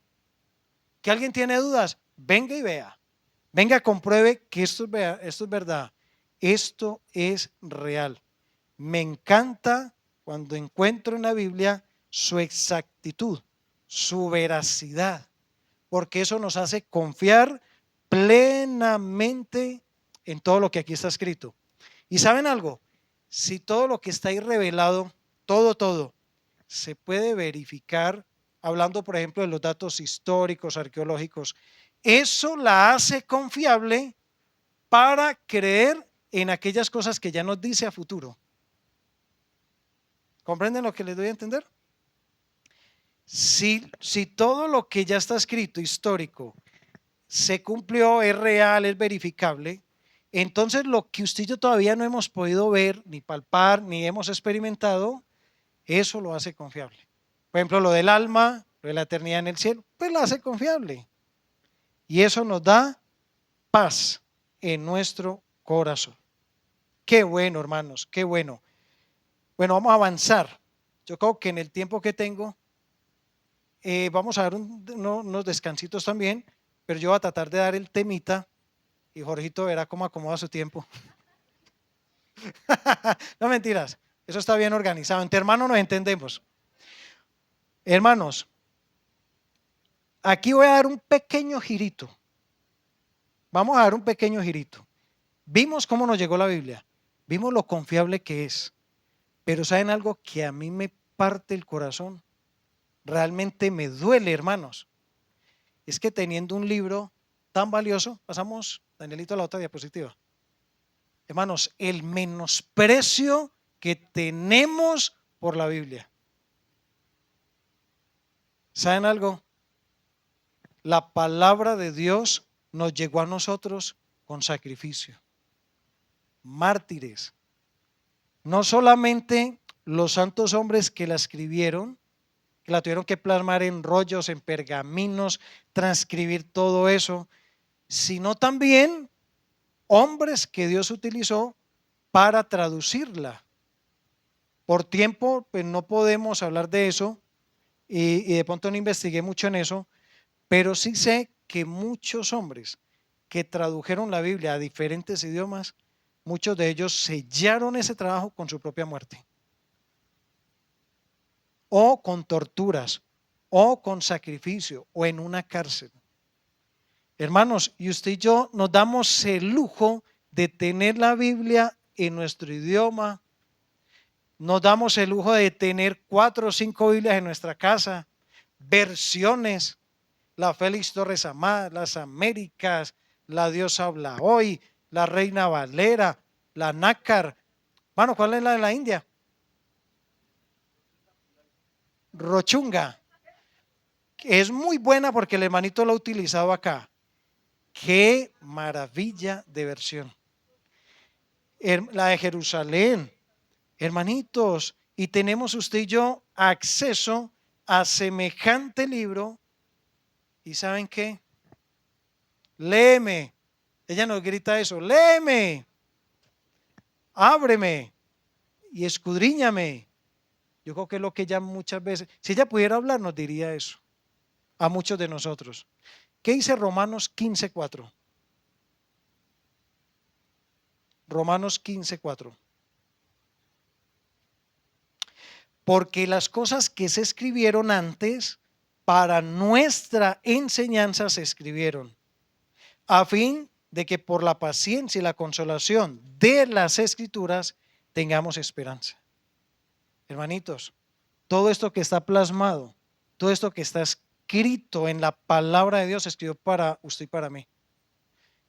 ¿Que alguien tiene dudas? Venga y vea. Venga, compruebe que esto es verdad. Esto es real. Me encanta cuando encuentro en la Biblia su exactitud, su veracidad, porque eso nos hace confiar plenamente en todo lo que aquí está escrito. ¿Y saben algo? Si todo lo que está ahí revelado, todo, se puede verificar, hablando por ejemplo de los datos históricos, arqueológicos, eso la hace confiable para creer en aquellas cosas que ya nos dice a futuro. ¿Comprenden lo que les doy a entender? Si todo lo que ya está escrito, histórico, se cumplió, es real, es verificable, entonces lo que usted y yo todavía no hemos podido ver, ni palpar, ni hemos experimentado, eso lo hace confiable. Por ejemplo, lo del alma, lo de la eternidad en el cielo, pues lo hace confiable. Y eso nos da paz en nuestro corazón. Qué bueno, hermanos, qué bueno. Bueno, vamos a avanzar. Yo creo que en el tiempo que tengo, vamos a dar unos descansitos también, pero yo voy a tratar de dar el temita y Jorgito verá cómo acomoda su tiempo. No mentiras, eso está bien organizado. Entre hermanos nos entendemos. Hermanos, aquí voy a dar un pequeño girito. Vamos a dar un pequeño girito. Vimos cómo nos llegó la Biblia, vimos lo confiable que es, pero ¿saben algo que a mí me parte el corazón? Realmente me duele, hermanos. Es que teniendo un libro tan valioso, pasamos, Danielito, a la otra diapositiva. Hermanos, el menosprecio que tenemos por la Biblia. ¿Saben algo? La palabra de Dios nos llegó a nosotros con sacrificio. Mártires. No solamente los santos hombres que la escribieron, que la tuvieron que plasmar en rollos, en pergaminos, transcribir todo eso, sino también hombres que Dios utilizó para traducirla. Por tiempo, pues no podemos hablar de eso y de pronto no investigué mucho en eso, pero sí sé que muchos hombres que tradujeron la Biblia a diferentes idiomas, muchos de ellos sellaron ese trabajo con su propia muerte, o con torturas, o con sacrificio, o en una cárcel. Hermanos, y usted y yo nos damos el lujo de tener la Biblia en nuestro idioma, nos damos el lujo de tener 4 o 5 Biblias en nuestra casa, versiones, la Félix Torres Amad, las Américas, la Dios habla hoy, la Reina Valera, la Nácar. Bueno, ¿cuál es la de la India? Rochunga. Es muy buena porque el hermanito lo ha utilizado acá. Qué maravilla de versión. La de Jerusalén, hermanitos, y tenemos usted y yo acceso a semejante libro. ¿Y saben qué? Léeme. Ella nos grita eso, léeme, ábreme y escudriñame. Yo creo que es lo que ella muchas veces, si ella pudiera hablar, nos diría eso a muchos de nosotros. ¿Qué dice Romanos 15:4? Romanos 15:4. Porque las cosas que se escribieron antes para nuestra enseñanza se escribieron, a fin de que por la paciencia y la consolación de las Escrituras tengamos esperanza. Hermanitos, todo esto que está plasmado, todo esto que está escrito en la palabra de Dios, se escribió para usted y para mí.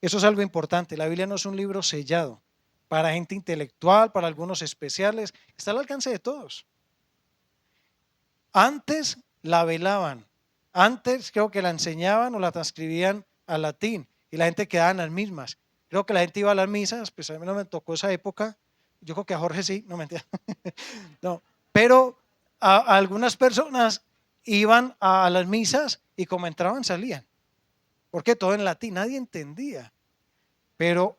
Eso es algo importante. La Biblia no es un libro sellado para gente intelectual, para algunos especiales. Está al alcance de todos. Antes la velaban. Antes creo que la enseñaban o la transcribían al latín y la gente quedaba en las mismas. Creo que la gente iba a las misas, pues a mí no me tocó esa época. Yo creo que a Jorge sí, no mentira. No, pero a algunas personas iban a las misas y como entraban salían, porque todo en latín, nadie entendía. Pero,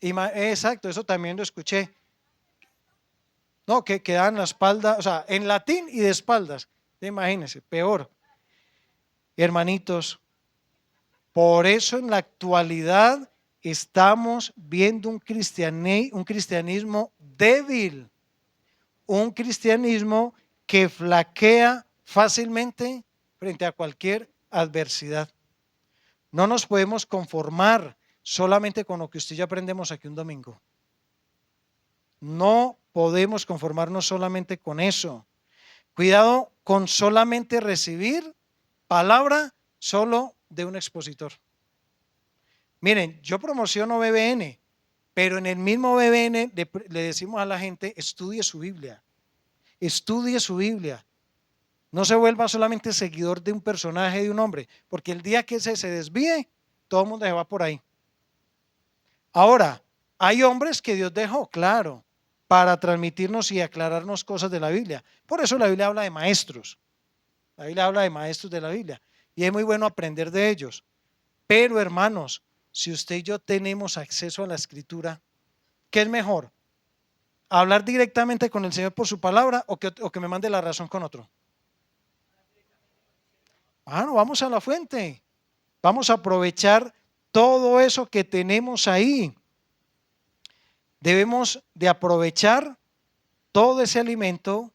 exacto, eso también lo escuché. No, que quedaban la espalda, o sea, en latín y de espaldas. Imagínense, peor. Hermanitos, por eso en la actualidad estamos viendo un cristianismo débil, un cristianismo que flaquea fácilmente frente a cualquier adversidad. No nos podemos conformar solamente con lo que usted y yo aprendemos aquí un domingo. No podemos conformarnos solamente con eso. Cuidado con solamente recibir palabra solo de un expositor. Miren, yo promociono BBN, pero en el mismo BBN le decimos a la gente, estudie su Biblia. Estudie su Biblia. No se vuelva solamente seguidor de un personaje, de un hombre, porque el día que se desvíe, todo el mundo se va por ahí. Ahora, hay hombres que Dios dejó, claro, para transmitirnos y aclararnos cosas de la Biblia. Por eso la Biblia habla de maestros. La Biblia habla de maestros de la Biblia. Y es muy bueno aprender de ellos. Pero hermanos, si usted y yo tenemos acceso a la Escritura, ¿qué es mejor? ¿Hablar directamente con el Señor por su palabra o que me mande la razón con otro? No, vamos a la fuente. Vamos a aprovechar todo eso que tenemos ahí. Debemos de aprovechar todo ese alimento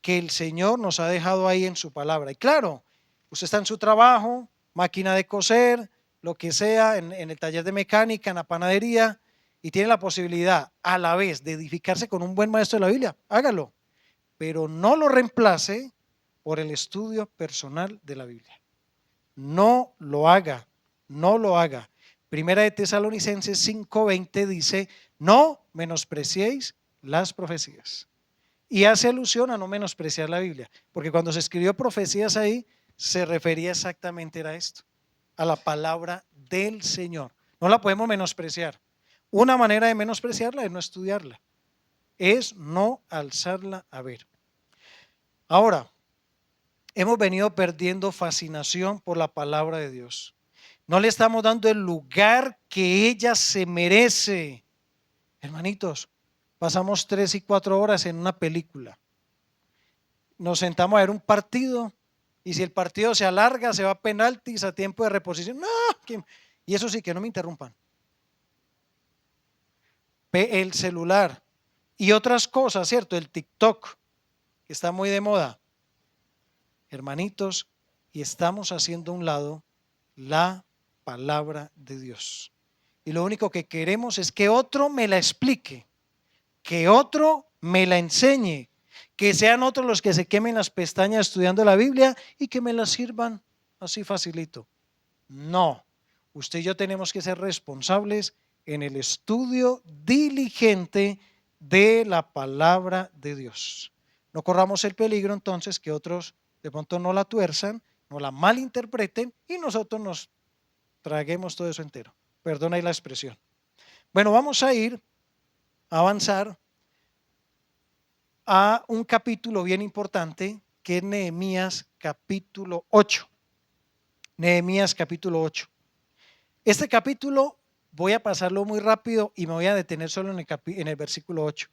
que el Señor nos ha dejado ahí en su palabra. Y claro, usted está en su trabajo, máquina de coser, lo que sea, en el taller de mecánica, en la panadería, y tiene la posibilidad a la vez de edificarse con un buen maestro de la Biblia, hágalo, pero no lo reemplace por el estudio personal de la Biblia. No lo haga, no lo haga. Primera de Tesalonicenses 5:20 dice, no menospreciéis las profecías. Y hace alusión a no menospreciar la Biblia, porque cuando se escribió profecías ahí, se refería exactamente a esto, a la palabra del Señor. No la podemos menospreciar. Una manera de menospreciarla es no estudiarla, es no alzarla a ver. Ahora, hemos venido perdiendo fascinación por la palabra de Dios. No le estamos dando el lugar que ella se merece. Hermanitos, pasamos 3 y 4 horas en una película. Nos sentamos a ver un partido y si el partido se alarga, se va a penaltis, a tiempo de reposición. No, y eso sí, que no me interrumpan. El celular y otras cosas, ¿cierto? El TikTok, que está muy de moda. Hermanitos, y estamos haciendo a un lado la palabra de Dios. Y lo único que queremos es que otro me la explique, que otro me la enseñe, que sean otros los que se quemen las pestañas estudiando la Biblia y que me la sirvan así facilito. No, usted y yo tenemos que ser responsables en el estudio diligente de la palabra de Dios. No corramos el peligro entonces que otros de pronto no la tuerzan, no la malinterpreten y nosotros nos traguemos todo eso entero. Perdona ahí la expresión. Bueno, vamos a avanzar a un capítulo bien importante que es Nehemías capítulo 8. Nehemías capítulo 8. Este capítulo voy a pasarlo muy rápido y me voy a detener solo en el versículo 8.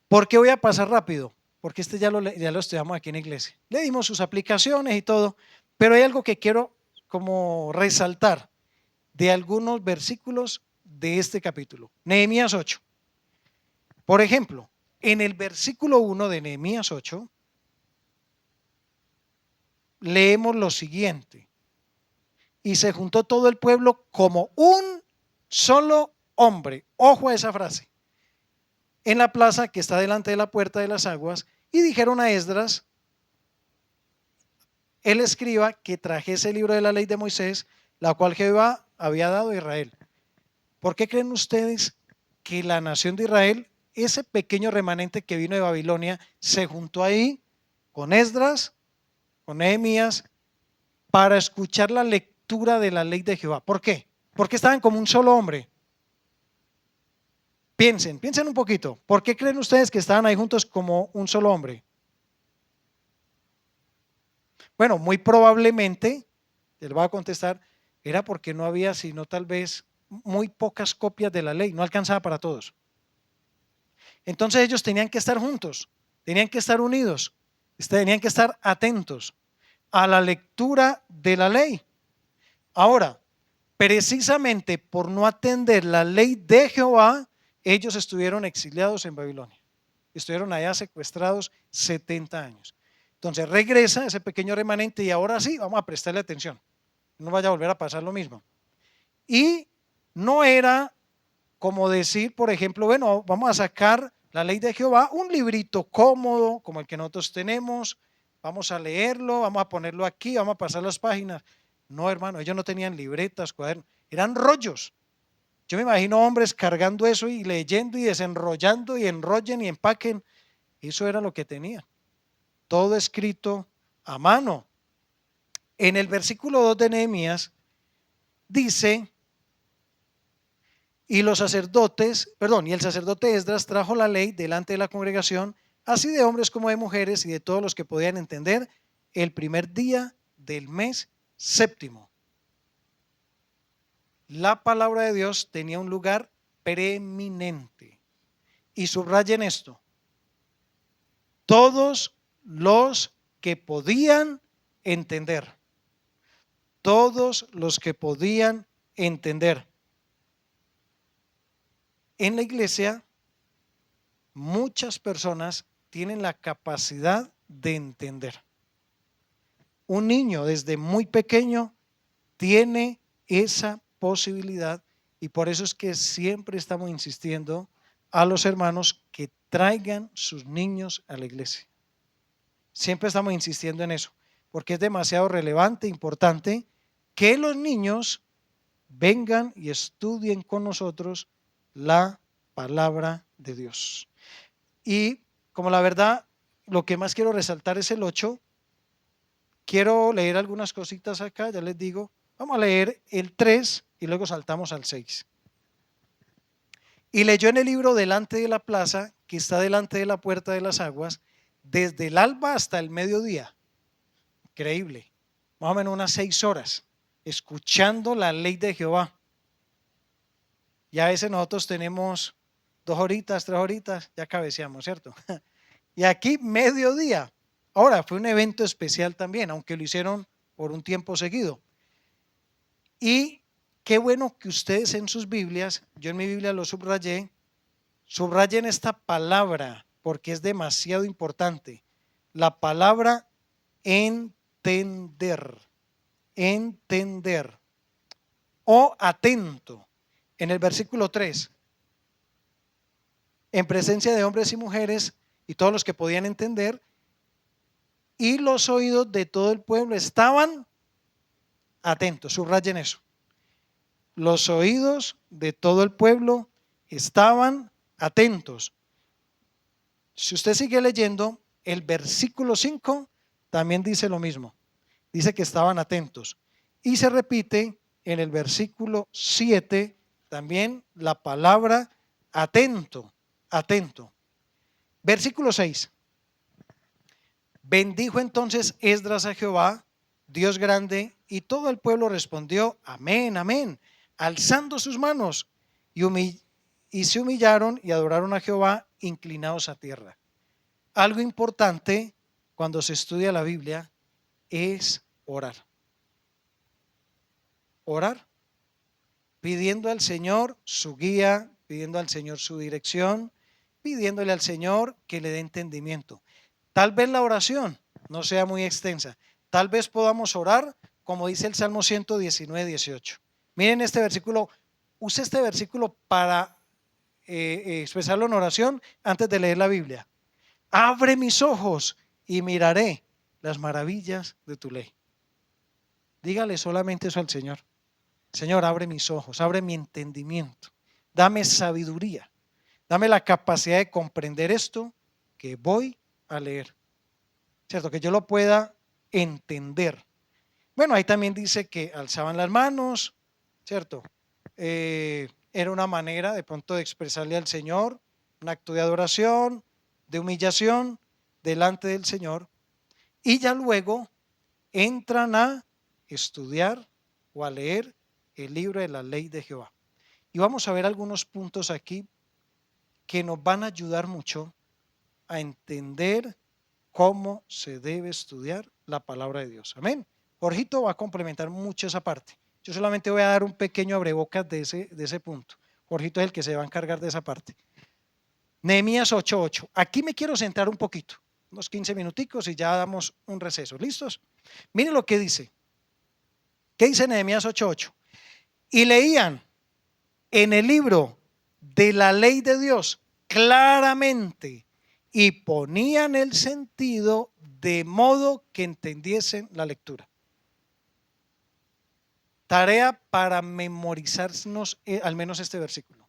¿Por qué voy a pasar rápido? Porque ya lo estudiamos aquí en la iglesia. Le dimos sus aplicaciones y todo, pero hay algo que quiero como resaltar de algunos versículos de este capítulo. Nehemías 8. Por ejemplo, en el versículo 1 de Nehemías 8, leemos lo siguiente. Y se juntó todo el pueblo como un solo hombre. Ojo a esa frase. En la plaza que está delante de la puerta de las aguas, y dijeron a Esdras, el escriba, que trajese el libro de la ley de Moisés, la cual Jehová había dado a Israel. ¿Por qué creen ustedes que la nación de Israel, ese pequeño remanente que vino de Babilonia, se juntó ahí con Esdras, con Nehemías, para escuchar la lectura de la ley de Jehová? ¿Por qué? Porque estaban como un solo hombre. Piensen un poquito. ¿Por qué creen ustedes que estaban ahí juntos como un solo hombre? Bueno, muy probablemente, él va a contestar, era porque no había sino tal vez muy pocas copias de la ley, no alcanzaba para todos. Entonces ellos tenían que estar juntos, tenían que estar unidos, tenían que estar atentos a la lectura de la ley. Ahora, precisamente por no atender la ley de Jehová, ellos estuvieron exiliados en Babilonia. Estuvieron allá secuestrados 70 años. Entonces regresa ese pequeño remanente y ahora sí, vamos a prestarle atención. No vaya a volver a pasar lo mismo. Y no era como decir, por ejemplo, bueno, vamos a sacar la ley de Jehová, un librito cómodo como el que nosotros tenemos, vamos a leerlo, vamos a ponerlo aquí, vamos a pasar las páginas. No, hermano, ellos no tenían libretas, cuadernos, eran rollos. Yo me imagino hombres cargando eso y leyendo y desenrollando y enrollen y empaquen. Eso era lo que tenían. Todo escrito a mano. En el versículo 2 de Nehemías dice, y el sacerdote Esdras trajo la ley delante de la congregación, así de hombres como de mujeres y de todos los que podían entender, el primer día del mes séptimo. La palabra de Dios tenía un lugar preeminente. Y subrayen esto: todos los que podían entender. Todos los que podían entender. En la iglesia, muchas personas tienen la capacidad de entender. Un niño desde muy pequeño tiene esa posibilidad y por eso es que siempre estamos insistiendo a los hermanos que traigan sus niños a la iglesia. Siempre estamos insistiendo en eso, porque es demasiado relevante, importante que los niños vengan y estudien con nosotros la palabra de Dios. Y como la verdad, lo que más quiero resaltar es el 8. Quiero leer algunas cositas acá, ya les digo. Vamos a leer el 3 y luego saltamos al 6. Y leyó en el libro delante de la plaza, que está delante de la puerta de las aguas, desde el alba hasta el mediodía. Increíble. Más o menos unas 6 horas, escuchando la ley de Jehová. Y a veces nosotros tenemos 2 horitas, 3 horitas, ya cabeceamos, ¿cierto? Y aquí mediodía. Ahora, fue un evento especial también, aunque lo hicieron por un tiempo seguido. Y qué bueno que ustedes en sus Biblias, yo en mi Biblia lo subrayen esta palabra, porque es demasiado importante. La palabra entender, entender o atento. En el versículo 3, en presencia de hombres y mujeres y todos los que podían entender, y los oídos de todo el pueblo estaban atentos. Subrayen eso. Los oídos de todo el pueblo estaban atentos. Si usted sigue leyendo, el versículo 5 también dice lo mismo. Dice que estaban atentos. Y se repite en el versículo 7 también la palabra atento, atento. Versículo 6. Bendijo entonces Esdras a Jehová, Dios grande, y todo el pueblo respondió, amén, amén, alzando sus manos, y se humillaron y adoraron a Jehová, inclinados a tierra. Algo importante cuando se estudia la Biblia es orar. Orar, pidiendo al Señor su guía, pidiendo al Señor su dirección, pidiéndole al Señor que le dé entendimiento. Tal vez la oración no sea muy extensa. Tal vez podamos orar como dice el Salmo 119, 18. Miren este versículo. Use este versículo para expresarlo en oración antes de leer la Biblia. Abre mis ojos y miraré las maravillas de tu ley. Dígale solamente eso al Señor. Señor, abre mis ojos, abre mi entendimiento. Dame sabiduría. Dame la capacidad de comprender esto que voy a leer, ¿cierto? Que yo lo pueda entender. Bueno, ahí también dice que alzaban las manos, ¿cierto? Era una manera de pronto de expresarle al Señor un acto de adoración, de humillación delante del Señor. Y ya luego entran a estudiar o a leer el libro de la ley de Jehová. Y vamos a ver algunos puntos aquí que nos van a ayudar mucho a entender cómo se debe estudiar la palabra de Dios. Amén. Jorgito va a complementar mucho esa parte. Yo solamente voy a dar un pequeño abrebocas de ese punto. Jorgito es el que se va a encargar de esa parte. Nehemías 8:8. Aquí me quiero centrar un poquito, unos 15 minuticos y ya damos un receso. ¿Listos? Miren lo que dice. ¿Qué dice Nehemías 8:8? Y leían en el libro de la ley de Dios claramente y ponían el sentido de modo que entendiesen la lectura. Tarea para memorizarnos al menos este versículo.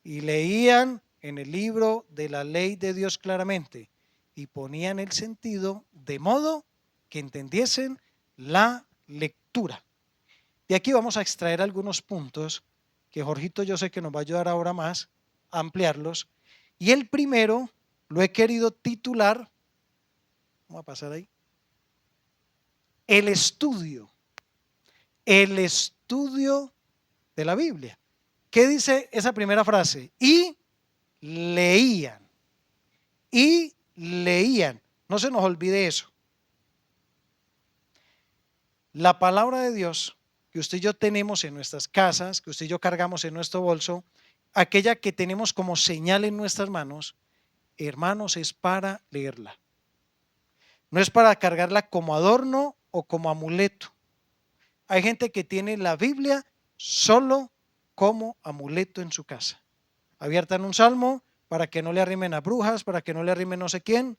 Y leían en el libro de la ley de Dios claramente y ponían el sentido de modo que entendiesen la lectura. Y aquí vamos a extraer algunos puntos que Jorgito yo sé que nos va a ayudar ahora más a ampliarlos. Y el primero lo he querido titular, vamos a pasar ahí, el estudio de la Biblia. ¿Qué dice esa primera frase? Leían, y leían. No se nos olvide eso. La palabra de Dios que usted y yo tenemos en nuestras casas, que usted y yo cargamos en nuestro bolso, aquella que tenemos como señal en nuestras manos, hermanos, es para leerla. No es para cargarla como adorno o como amuleto. Hay gente que tiene la Biblia solo como amuleto en su casa. Abierta en un salmo para que no le arrimen a brujas, para que no le arrimen no sé quién.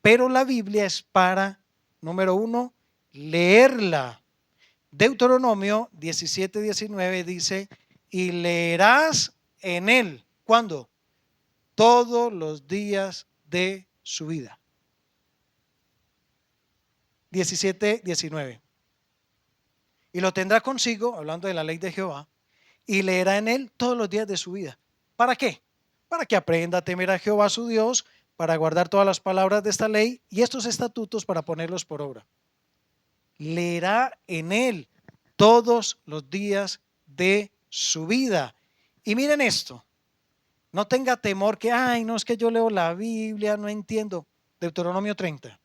Pero la Biblia es para, número uno, leerla. Deuteronomio 17:19 dice, y leerás en él. ¿Cuándo? Todos los días de su vida. 17:19. Y lo tendrá consigo, hablando de la ley de Jehová, y leerá en él todos los días de su vida. ¿Para qué? Para que aprenda a temer a Jehová su Dios, para guardar todas las palabras de esta ley y estos estatutos para ponerlos por obra. Leerá en él todos los días de su vida. Y miren esto, no tenga temor que, ay, no es que yo leo la Biblia, no entiendo. Deuteronomio 30.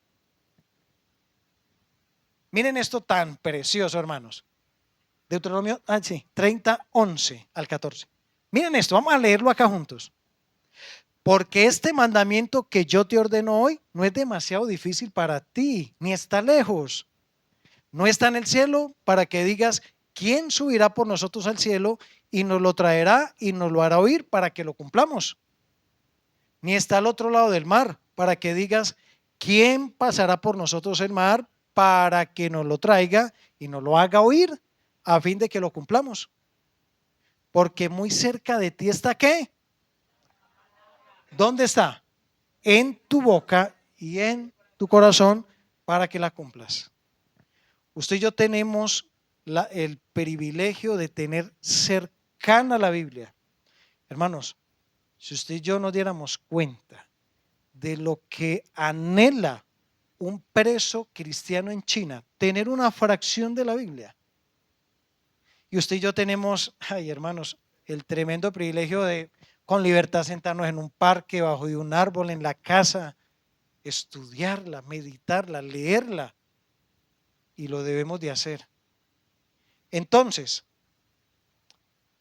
Miren esto tan precioso, hermanos. Deuteronomio 30, 11 al 14. Miren esto, vamos a leerlo acá juntos. Porque este mandamiento que yo te ordeno hoy no es demasiado difícil para ti, ni está lejos. No está en el cielo para que digas, ¿quién subirá por nosotros al cielo y nos lo traerá y nos lo hará oír para que lo cumplamos? Ni está al otro lado del mar para que digas, ¿quién pasará por nosotros el mar para que nos lo traiga y nos lo haga oír a fin de que lo cumplamos? Porque muy cerca de ti está ¿qué? ¿Dónde está? En tu boca y en tu corazón para que la cumplas. Usted y yo tenemos el privilegio de tener cercana la Biblia. Hermanos, si usted y yo nos diéramos cuenta de lo que anhela un preso cristiano en China, tener una fracción de la Biblia. Y usted y yo tenemos, ay hermanos, el tremendo privilegio de con libertad sentarnos en un parque, bajo de un árbol, en la casa, estudiarla, meditarla, leerla. Y lo debemos de hacer. Entonces,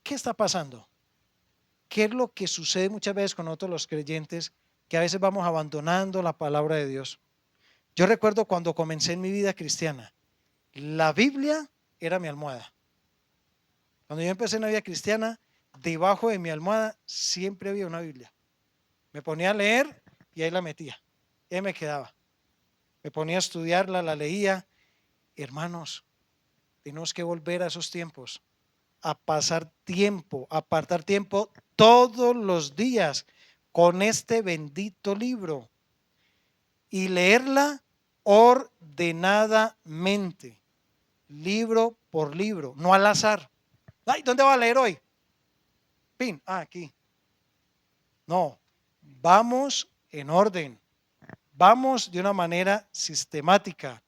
¿qué está pasando? ¿Qué es lo que sucede muchas veces con nosotros los creyentes? Que a veces vamos abandonando la palabra de Dios. Yo recuerdo cuando comencé en mi vida cristiana, la Biblia era mi almohada. Cuando yo empecé en la vida cristiana, debajo de mi almohada siempre había una Biblia. Me ponía a leer y ahí la metía. Y ahí me quedaba. Me ponía a estudiarla, la leía. Hermanos, tenemos que volver a esos tiempos, a pasar tiempo, a apartar tiempo todos los días con este bendito libro y leerla ordenadamente, libro por libro, no al azar. Ay, ¿dónde va a leer hoy? Pin, aquí. No, vamos en orden, vamos de una manera sistemática.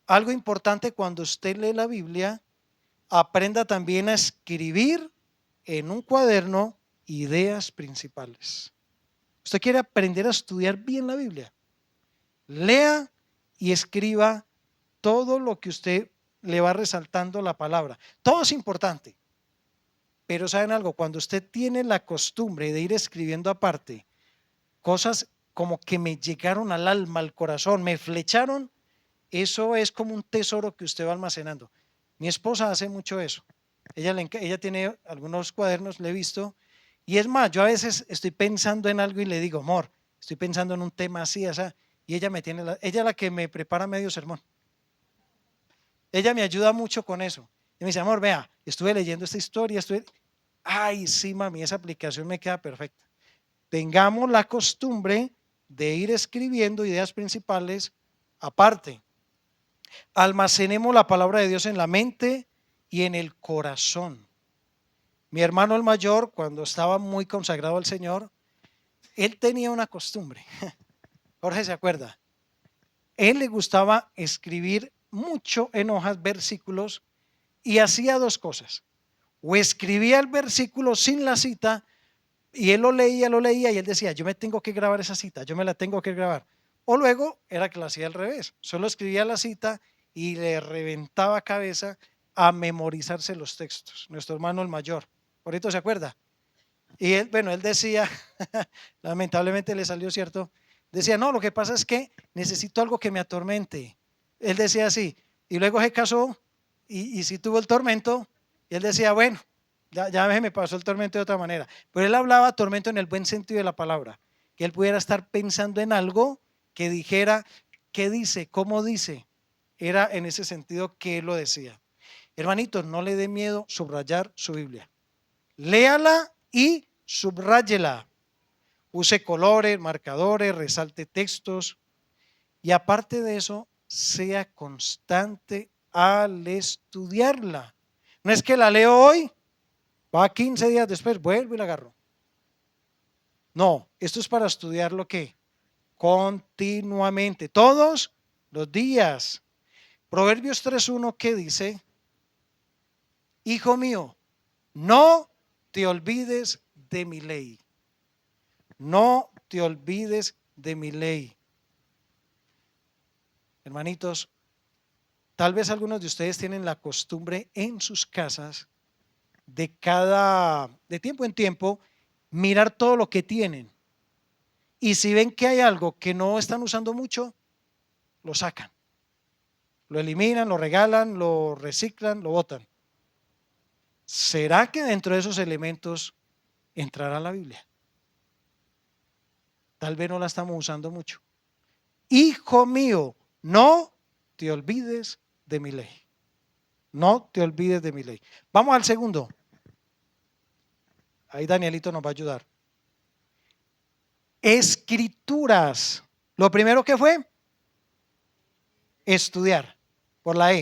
Algo importante cuando usted lee la Biblia, aprenda también a escribir en un cuaderno ideas principales. Usted quiere aprender a estudiar bien la Biblia, lea y escriba todo lo que usted le va resaltando la palabra. Todo es importante, pero ¿saben algo? Cuando usted tiene la costumbre de ir escribiendo aparte cosas como que me llegaron al alma, al corazón, me flecharon, eso es como un tesoro que usted va almacenando. Mi esposa hace mucho eso. Ella tiene algunos cuadernos, le he visto, y es más, yo a veces estoy pensando en algo y le digo, amor, estoy pensando en un tema así, y ella ella es la que me prepara medio sermón. Ella me ayuda mucho con eso. Y me dice, amor, vea, estuve leyendo esta historia, ay, sí, mami, esa aplicación me queda perfecta. Tengamos la costumbre de ir escribiendo ideas principales aparte. Almacenemos la palabra de Dios en la mente y en el corazón. Mi hermano el mayor, cuando estaba muy consagrado al Señor, él tenía una costumbre. Jorge se acuerda. Él le gustaba escribir mucho en hojas versículos y hacía dos cosas. O escribía el versículo sin la cita y él lo leía y él decía, yo me tengo que grabar esa cita, yo me la tengo que grabar. O luego era que lo hacía al revés, solo escribía la cita y le reventaba cabeza a memorizarse los textos. Nuestro hermano el mayor, por eso se acuerda. Y él, bueno, él decía, lamentablemente le salió cierto, decía, no, lo que pasa es que necesito algo que me atormente. Él decía así, y luego se casó y sí tuvo el tormento, y él decía, bueno, ya me pasó el tormento de otra manera. Pero él hablaba tormento en el buen sentido de la palabra, que él pudiera estar pensando en algo que dijera, ¿qué dice? ¿Cómo dice? Era en ese sentido que él lo decía. Hermanitos, no le dé miedo subrayar su Biblia. Léala y subráyela. Use colores, marcadores, resalte textos y aparte de eso, sea constante al estudiarla. No es que la leo hoy, va 15 días después, vuelvo y la agarro. No, esto es para estudiar lo que continuamente, todos los días. Proverbios 3:1 que dice, hijo mío, no te olvides de mi ley. No te olvides de mi ley. Hermanitos, tal vez algunos de ustedes tienen la costumbre en sus casas de tiempo en tiempo, mirar todo lo que tienen. Y si ven que hay algo que no están usando mucho, lo sacan. Lo eliminan, lo regalan, lo reciclan, lo botan. ¿Será que dentro de esos elementos entrará la Biblia? Tal vez no la estamos usando mucho. Hijo mío, no te olvides de mi ley. No te olvides de mi ley. Vamos al segundo. Ahí Danielito nos va a ayudar. Escrituras. Lo primero que fue estudiar por la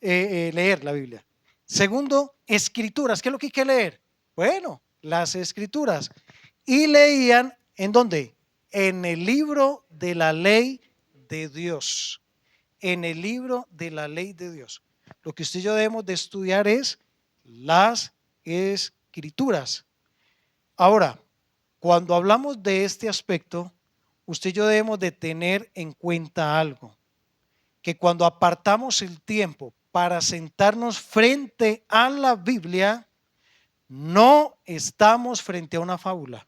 leer la Biblia. Segundo, escrituras. ¿Qué es lo que hay que leer? Bueno, las escrituras. Y leían, ¿en dónde? En el libro de la ley de Dios. En el libro de la ley de Dios. Lo que usted y yo debemos de estudiar es las escrituras. Ahora, cuando hablamos de este aspecto, usted y yo debemos de tener en cuenta algo, que cuando apartamos el tiempo para sentarnos frente a la Biblia, no estamos frente a una fábula,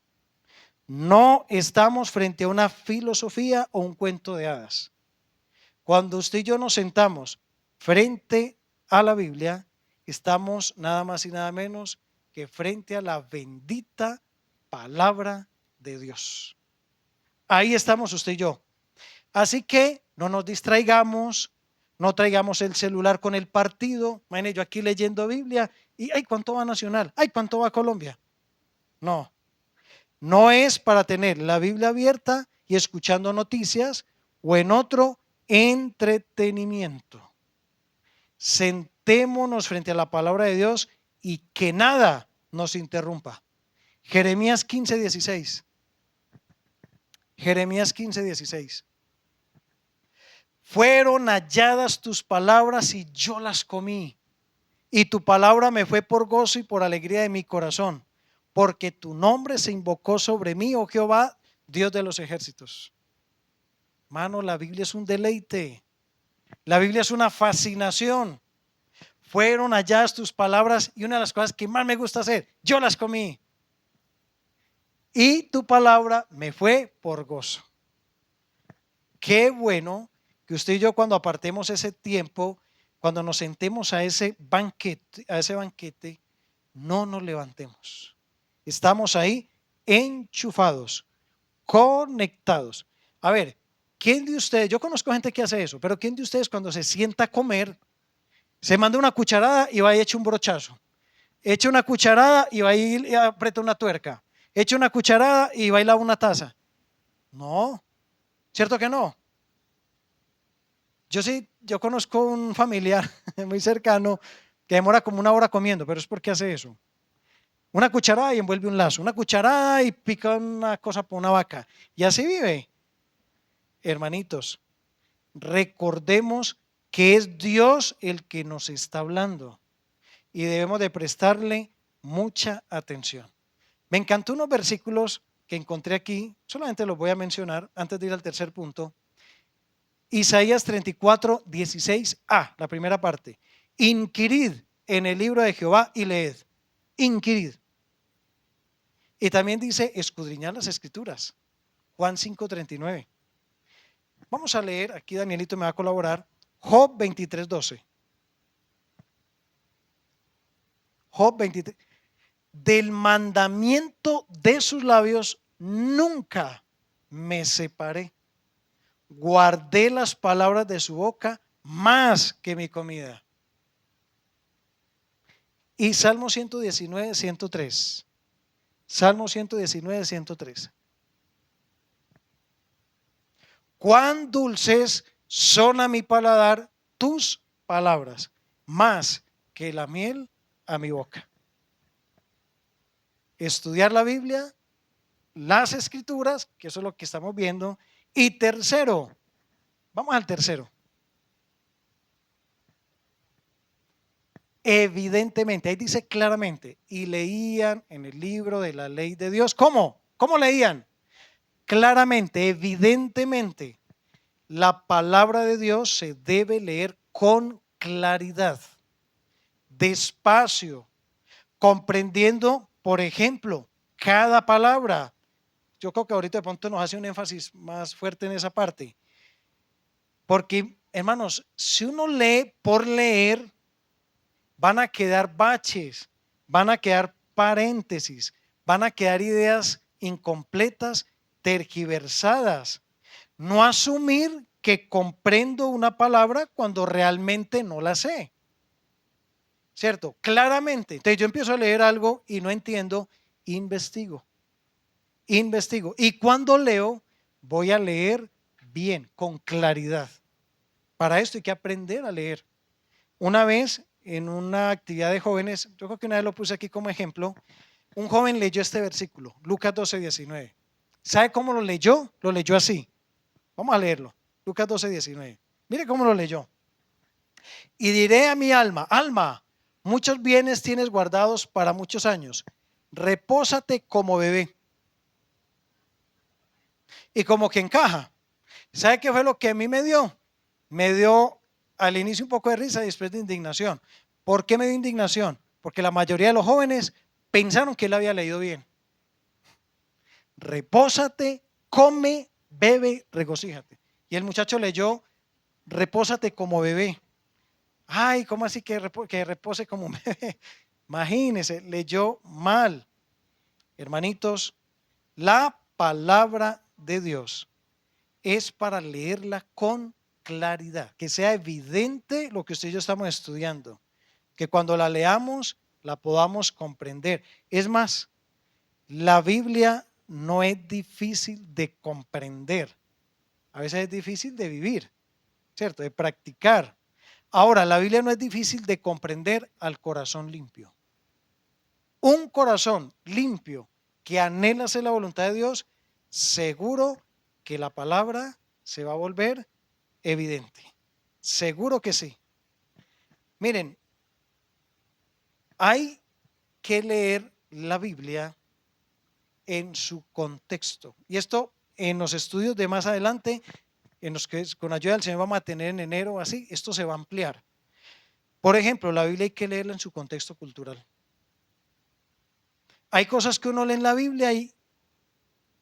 no estamos frente a una filosofía o un cuento de hadas. Cuando usted y yo nos sentamos frente a la Biblia, estamos nada más y nada menos que frente a la bendita palabra de Dios. Ahí estamos usted y yo. Así que no nos distraigamos, no traigamos el celular con el partido. Imagínate yo aquí leyendo Biblia y ay, ¿cuánto va Nacional? Ay, ¿cuánto va Colombia? No, no es para tener la Biblia abierta y escuchando noticias o en otro entretenimiento. Sentémonos frente a la palabra de Dios y que nada nos interrumpa. Jeremías 15:16. Jeremías 15:16. Fueron halladas tus palabras y yo las comí. Y tu palabra me fue por gozo y por alegría de mi corazón, porque tu nombre se invocó sobre mí, oh Jehová, Dios de los ejércitos. Mano, la Biblia es un deleite. La Biblia es una fascinación. Fueron halladas tus palabras y una de las cosas que más me gusta hacer, yo las comí. Y tu palabra me fue por gozo. Qué bueno que usted y yo, cuando apartemos ese tiempo, cuando nos sentemos a ese banquete, no nos levantemos. Estamos ahí enchufados, conectados. A ver, ¿quién de ustedes, yo conozco gente que hace eso, pero quién de ustedes cuando se sienta a comer, se manda una cucharada y va y echa un brochazo? Echa una cucharada y va y aprieta una tuerca. Echa una cucharada y va y lava una taza. No, ¿cierto que no? Yo conozco un familiar muy cercano que demora como una hora comiendo, pero es porque hace eso. Una cucharada y envuelve un lazo, una cucharada y pica una cosa por una vaca. Y así vive. Hermanitos, recordemos que es Dios el que nos está hablando y debemos de prestarle mucha atención. Me encantó unos versículos que encontré aquí, solamente los voy a mencionar antes de ir al tercer punto. Isaías 34, 16a, la primera parte. Inquirid en el libro de Jehová y leed. Inquirid. Y también dice escudriñar las escrituras. Juan 5, 39. Vamos a leer, aquí Danielito me va a colaborar, Job 23, 12. Job 23. Del mandamiento de sus labios nunca me separé. Guardé las palabras de su boca más que mi comida. Y Salmo 119, 103. Salmo 119, 103. Cuán dulces son a mi paladar tus palabras, más que la miel a mi boca. Estudiar la Biblia, las escrituras, que eso es lo que estamos viendo. Y tercero, vamos al tercero. Evidentemente, ahí dice claramente, y leían en el libro de la ley de Dios. ¿Cómo? ¿Cómo leían? Claramente, evidentemente, la palabra de Dios se debe leer con claridad, despacio, comprendiendo, por ejemplo, cada palabra. Yo creo que ahorita de pronto nos hace un énfasis más fuerte en esa parte. Porque, hermanos, si uno lee por leer, van a quedar baches, van a quedar paréntesis, van a quedar ideas incompletas, tergiversadas. No asumir que comprendo una palabra cuando realmente no la sé. ¿Cierto? Claramente. Entonces yo empiezo a leer algo y no entiendo, investigo. Y cuando leo, voy a leer bien, con claridad. Para esto hay que aprender a leer. Una vez, en una actividad de jóvenes, yo creo que una vez lo puse aquí como ejemplo, un joven leyó este versículo, Lucas 12, 19. ¿Sabe cómo lo leyó? Lo leyó así. Vamos a leerlo. Lucas 12, 19. Mire cómo lo leyó. Y diré a mi alma, alma, muchos bienes tienes guardados para muchos años. Repósate como bebé. Y como que encaja. ¿Sabe qué fue lo que a mí me dio? Me dio al inicio un poco de risa y después de indignación. ¿Por qué me dio indignación? Porque la mayoría de los jóvenes pensaron que él había leído bien. Repósate, come, bebe, regocíjate. Y el muchacho leyó, repósate como bebé. Ay, ¿cómo así que repose como un bebé? Imagínense, leyó mal. Hermanitos, la palabra de Dios es para leerla con claridad, que sea evidente lo que usted y yo estamos estudiando, que cuando la leamos la podamos comprender. Es más, la Biblia no es difícil de comprender, a veces es difícil de vivir, ¿cierto? De practicar. Ahora, la Biblia no es difícil de comprender al corazón limpio. Un corazón limpio que anhela hacer la voluntad de Dios, seguro que la palabra se va a volver evidente. Seguro que sí. Miren, hay que leer la Biblia en su contexto. Y esto en los estudios de más adelante, en los que con ayuda del Señor vamos a tener en enero, así, esto se va a ampliar. Por ejemplo, la Biblia hay que leerla en su contexto cultural. Hay cosas que uno lee en la Biblia y,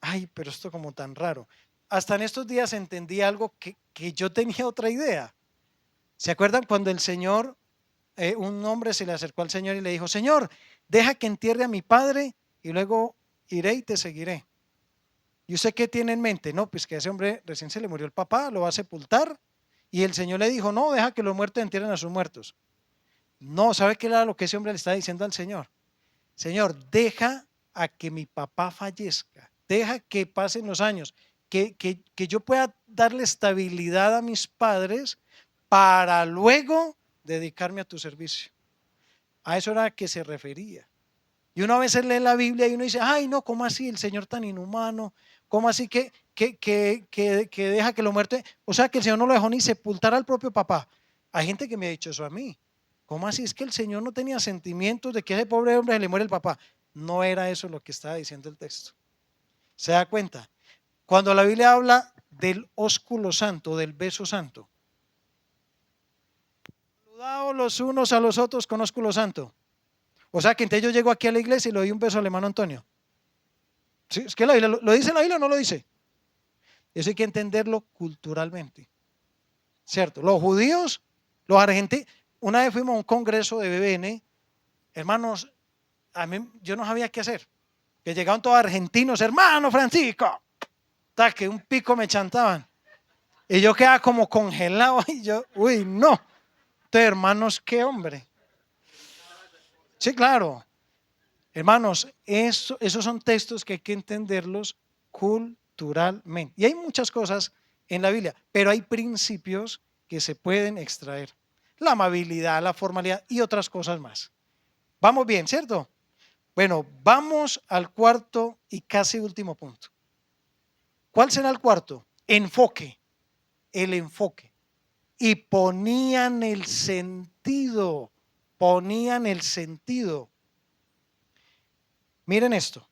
ay, pero esto como tan raro. Hasta en estos días entendí algo que yo tenía otra idea. ¿Se acuerdan cuando el Señor, un hombre se le acercó al Señor y le dijo, Señor, deja que entierre a mi padre y luego iré y te seguiré? ¿Y usted qué tiene en mente? No, pues que a ese hombre recién se le murió el papá, lo va a sepultar. Y el Señor le dijo, no, deja que los muertos entierren a sus muertos. No, ¿sabe qué era lo que ese hombre le estaba diciendo al Señor? Señor, deja a que mi papá fallezca, deja que pasen los años, que yo pueda darle estabilidad a mis padres para luego dedicarme a tu servicio. A eso era a que se refería. Y uno a veces lee la Biblia y uno dice, ay no, ¿cómo así el Señor tan inhumano? ¿Cómo así que deja que lo muerte? O sea, que el Señor no lo dejó ni sepultar al propio papá. Hay gente que me ha dicho eso a mí. ¿Cómo así? Es que el Señor no tenía sentimientos de que a ese pobre hombre se le muere el papá. No era eso lo que estaba diciendo el texto. ¿Se da cuenta? Cuando la Biblia habla del ósculo santo, del beso santo, saludaos los unos a los otros con ósculo santo. O sea, que entonces yo llego aquí a la iglesia y le doy un beso al hermano Antonio. ¿Sí? Es que la Biblia, ¿lo dice la Biblia o no lo dice? Eso hay que entenderlo culturalmente. ¿Cierto? Los judíos, los argentinos, una vez fuimos a un congreso de BBN, hermanos, a mí yo no sabía qué hacer. Que llegaban todos argentinos, hermano Francisco, que un pico me chantaban. Y yo quedaba como congelado y yo, uy, no. Entonces, hermanos, qué hombre. Sí, claro. Hermanos, esos son textos que hay que entenderlos culturalmente. Y hay muchas cosas en la Biblia, pero hay principios que se pueden extraer. La amabilidad, la formalidad y otras cosas más. Vamos bien, ¿cierto? Bueno, vamos al cuarto y casi último punto. ¿Cuál será el cuarto? Enfoque. El enfoque. Y ponían el sentido. Ponían el sentido. Miren esto.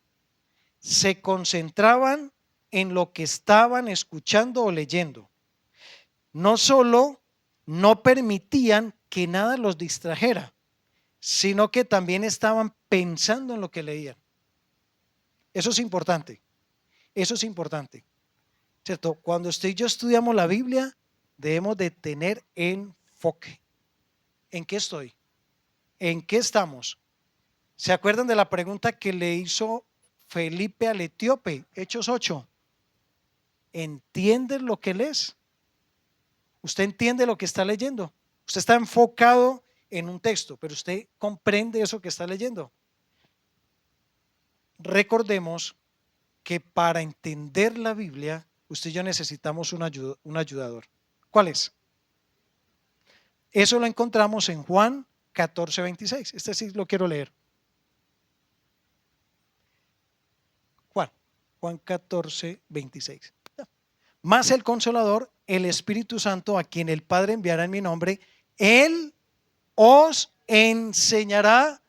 Se concentraban en lo que estaban escuchando o leyendo. No solo no permitían que nada los distrajera, sino que también estaban pensando en lo que leían. Eso es importante. Eso es importante. ¿Cierto? Cuando usted y yo estudiamos la Biblia, debemos de tener enfoque. ¿En qué estoy? ¿En qué estamos? ¿Se acuerdan de la pregunta que le hizo Felipe al etíope? Hechos 8. ¿Entiendes lo que lees? ¿Usted entiende lo que está leyendo? Usted está enfocado en un texto, pero usted comprende eso que está leyendo. Recordemos que para entender la Biblia, usted y yo necesitamos un ayudador. ¿Cuál es? Eso lo encontramos en Juan 14:26. Este sí lo quiero leer. Juan 14:26. Más el Consolador, el Espíritu Santo, a quien el Padre enviará en mi nombre, Él os enseñará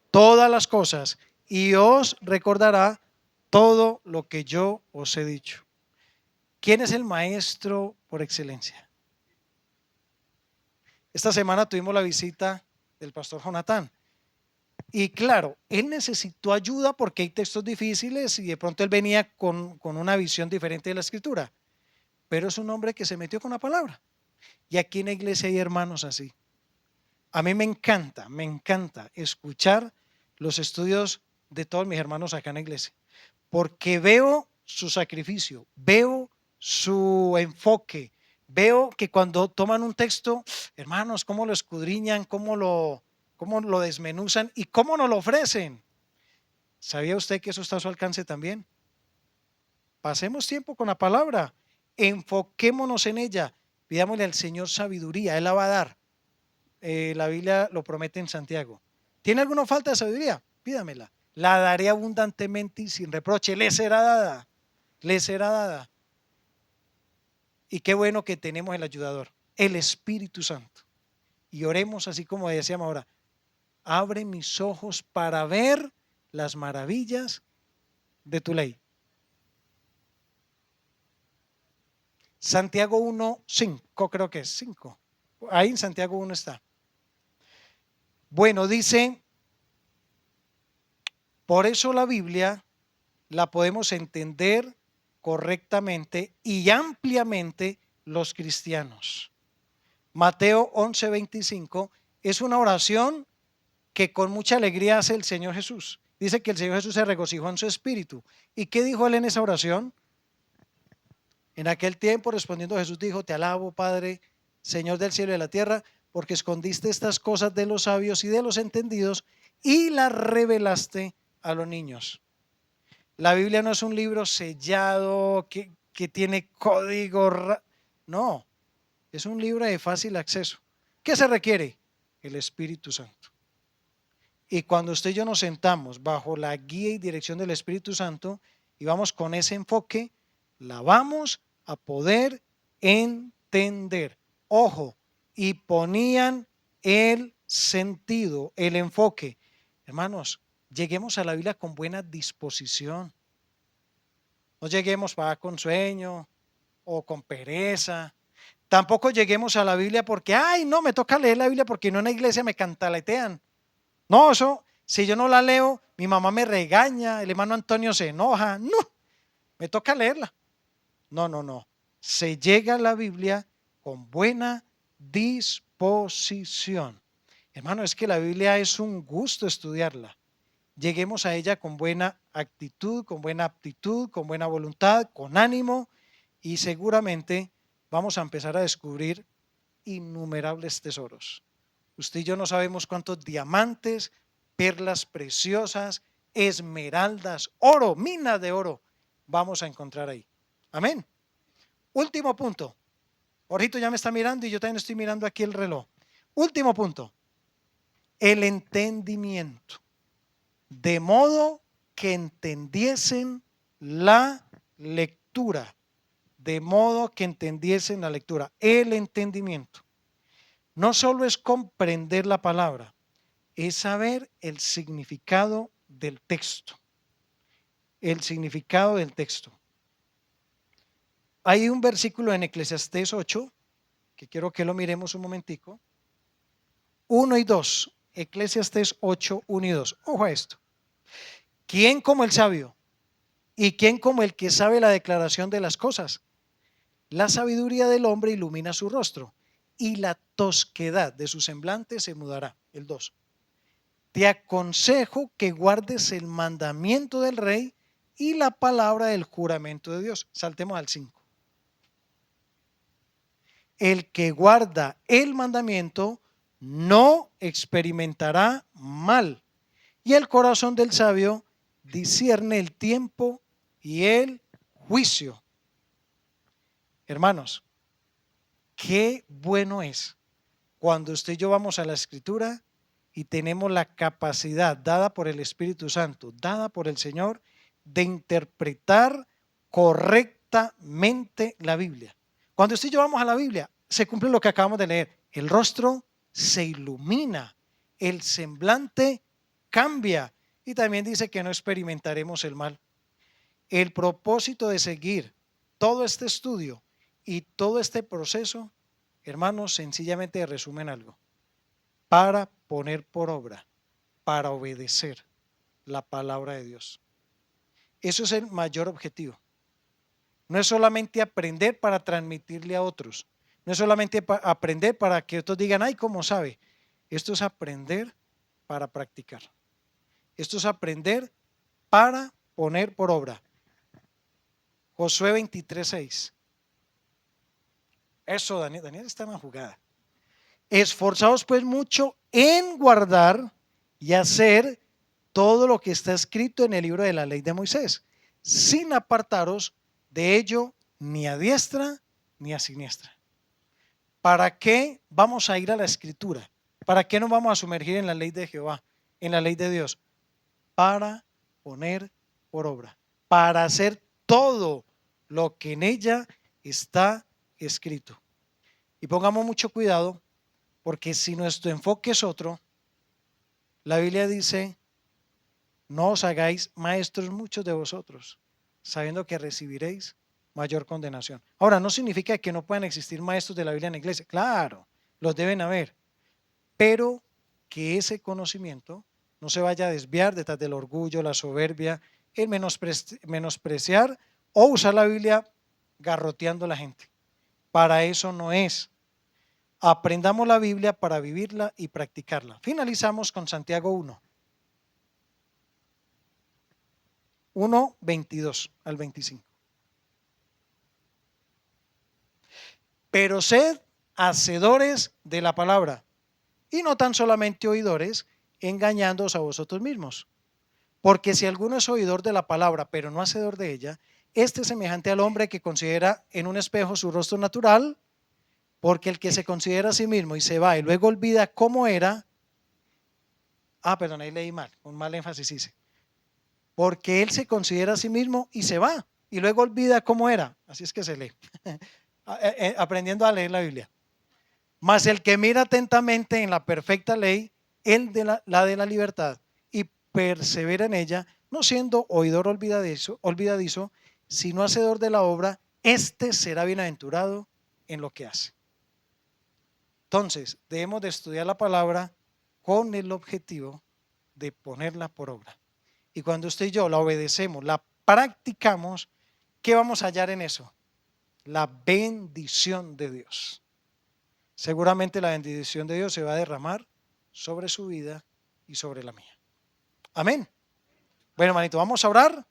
todas las cosas y os recordará todo lo que yo os he dicho. ¿Quién es el maestro por excelencia? Esta semana tuvimos la visita del pastor Jonathan. Y claro, él necesitó ayuda porque hay textos difíciles y de pronto él venía con una visión diferente de la escritura. Pero es un hombre que se metió con la palabra. Y aquí en la iglesia hay hermanos así. A mí me encanta escuchar los estudios de todos mis hermanos acá en la iglesia. Porque veo su sacrificio, veo su enfoque, veo que cuando toman un texto, hermanos, cómo lo escudriñan, cómo lo desmenuzan y cómo nos lo ofrecen. ¿Sabía usted que eso está a su alcance también? Pasemos tiempo con la palabra, enfoquémonos en ella, pidámosle al Señor sabiduría, Él la va a dar. La Biblia lo promete en Santiago. ¿Tiene alguna falta de sabiduría? Pídamela. La daré abundantemente y sin reproche. Le será dada. Le será dada. Y qué bueno que tenemos el ayudador, el Espíritu Santo. Y oremos así como decíamos ahora, abre mis ojos para ver las maravillas de tu ley. Santiago 1:5, creo que es 5. Ahí en Santiago 1 está. Bueno, dice, por eso la Biblia la podemos entender correctamente y ampliamente los cristianos. Mateo 11:25 es una oración que con mucha alegría hace el Señor Jesús. Dice que el Señor Jesús se regocijó en su espíritu. ¿Y qué dijo él en esa oración? En aquel tiempo respondiendo Jesús dijo, te alabo Padre, Señor del cielo y de la tierra, porque escondiste estas cosas de los sabios y de los entendidos y las revelaste a los niños. La Biblia no es un libro sellado que tiene código. No, es un libro de fácil acceso. ¿Qué se requiere? El Espíritu Santo. Y cuando usted y yo nos sentamos bajo la guía y dirección del Espíritu Santo y vamos con ese enfoque, la vamos a poder entender. Ojo, y ponían el sentido, el enfoque. Hermanos, lleguemos a la Biblia con buena disposición. No lleguemos para con sueño o con pereza. Tampoco lleguemos a la Biblia porque, ay, no, me toca leer la Biblia porque no en la iglesia me cantaletean. No, eso, si yo no la leo, mi mamá me regaña, el hermano Antonio se enoja. No, me toca leerla. No. Se llega a la Biblia con buena disposición. Hermano, es que la Biblia es un gusto estudiarla. Lleguemos a ella con buena actitud, con buena aptitud, con buena voluntad, con ánimo y seguramente vamos a empezar a descubrir innumerables tesoros. Usted y yo no sabemos cuántos diamantes, perlas preciosas, esmeraldas, oro, minas de oro vamos a encontrar ahí. Amén. Último punto. Jorgito ya me está mirando y yo también estoy mirando aquí el reloj. Último punto. El entendimiento. De modo que entendiesen la lectura. De modo que entendiesen la lectura. El entendimiento. No solo es comprender la palabra, es saber el significado del texto. El significado del texto. Hay un versículo en Eclesiastés 8, que quiero que lo miremos un momentico. 1 y 2. Eclesiastés 8, 1 y 2. Ojo a esto. ¿Quién como el sabio? ¿Y quién como el que sabe la declaración de las cosas? La sabiduría del hombre ilumina su rostro y la tosquedad de su semblante se mudará. El 2. Te aconsejo que guardes el mandamiento del rey y la palabra del juramento de Dios. Saltemos al 5. El que guarda el mandamiento no experimentará mal, y el corazón del sabio discierne el tiempo y el juicio. Hermanos, qué bueno es cuando usted y yo vamos a la Escritura y tenemos la capacidad dada por el Espíritu Santo, dada por el Señor, de interpretar correctamente la Biblia. Cuando usted y yo vamos a la Biblia, se cumple lo que acabamos de leer. El rostro se ilumina, el semblante cambia y también dice que no experimentaremos el mal. El propósito de seguir todo este estudio y todo este proceso, hermanos, sencillamente resumen algo. Para poner por obra, para obedecer la palabra de Dios. Eso es el mayor objetivo. No es solamente aprender para transmitirle a otros. No es solamente aprender para que otros digan, ay, ¿cómo sabe? Esto es aprender para practicar. Esto es aprender para poner por obra. Josué 23:6. Eso, Daniel está en la jugada. Esforzaos pues mucho en guardar y hacer todo lo que está escrito en el libro de la ley de Moisés, sin apartaros de ello ni a diestra ni a siniestra. ¿Para qué vamos a ir a la Escritura? ¿Para qué nos vamos a sumergir en la ley de Jehová, en la ley de Dios? Para poner por obra, para hacer todo lo que en ella está escrito. Y pongamos mucho cuidado, porque si nuestro enfoque es otro, la Biblia dice, no os hagáis maestros muchos de vosotros, sabiendo que recibiréis mayor condenación. Ahora, no significa que no puedan existir maestros de la Biblia en la iglesia. Claro, los deben haber, pero que ese conocimiento no se vaya a desviar detrás del orgullo, la soberbia, el menospreciar o usar la Biblia garroteando a la gente. Para eso no es. Aprendamos la Biblia para vivirla y practicarla. Finalizamos con Santiago 1, 22 al 25. Pero sed hacedores de la palabra y no tan solamente oidores, engañándoos a vosotros mismos. Porque si alguno es oidor de la palabra, pero no hacedor de ella, este es semejante al hombre que considera en un espejo su rostro natural, porque el que se considera a sí mismo y se va y luego olvida cómo era, perdón, ahí leí mal, con mal énfasis hice, porque él se considera a sí mismo y se va y luego olvida cómo era, así es que se lee, aprendiendo a leer la Biblia. Mas el que mira atentamente en la perfecta ley, el de la de la libertad, y persevera en ella, no siendo oidor olvidadizo, sino hacedor de la obra, este será bienaventurado en lo que hace. Entonces, debemos de estudiar la palabra con el objetivo de ponerla por obra. Y cuando usted y yo la obedecemos, la practicamos, ¿qué vamos a hallar en eso? La bendición de Dios. Seguramente la bendición de Dios se va a derramar sobre su vida y sobre la mía. Amén. Bueno, hermanito, vamos a orar.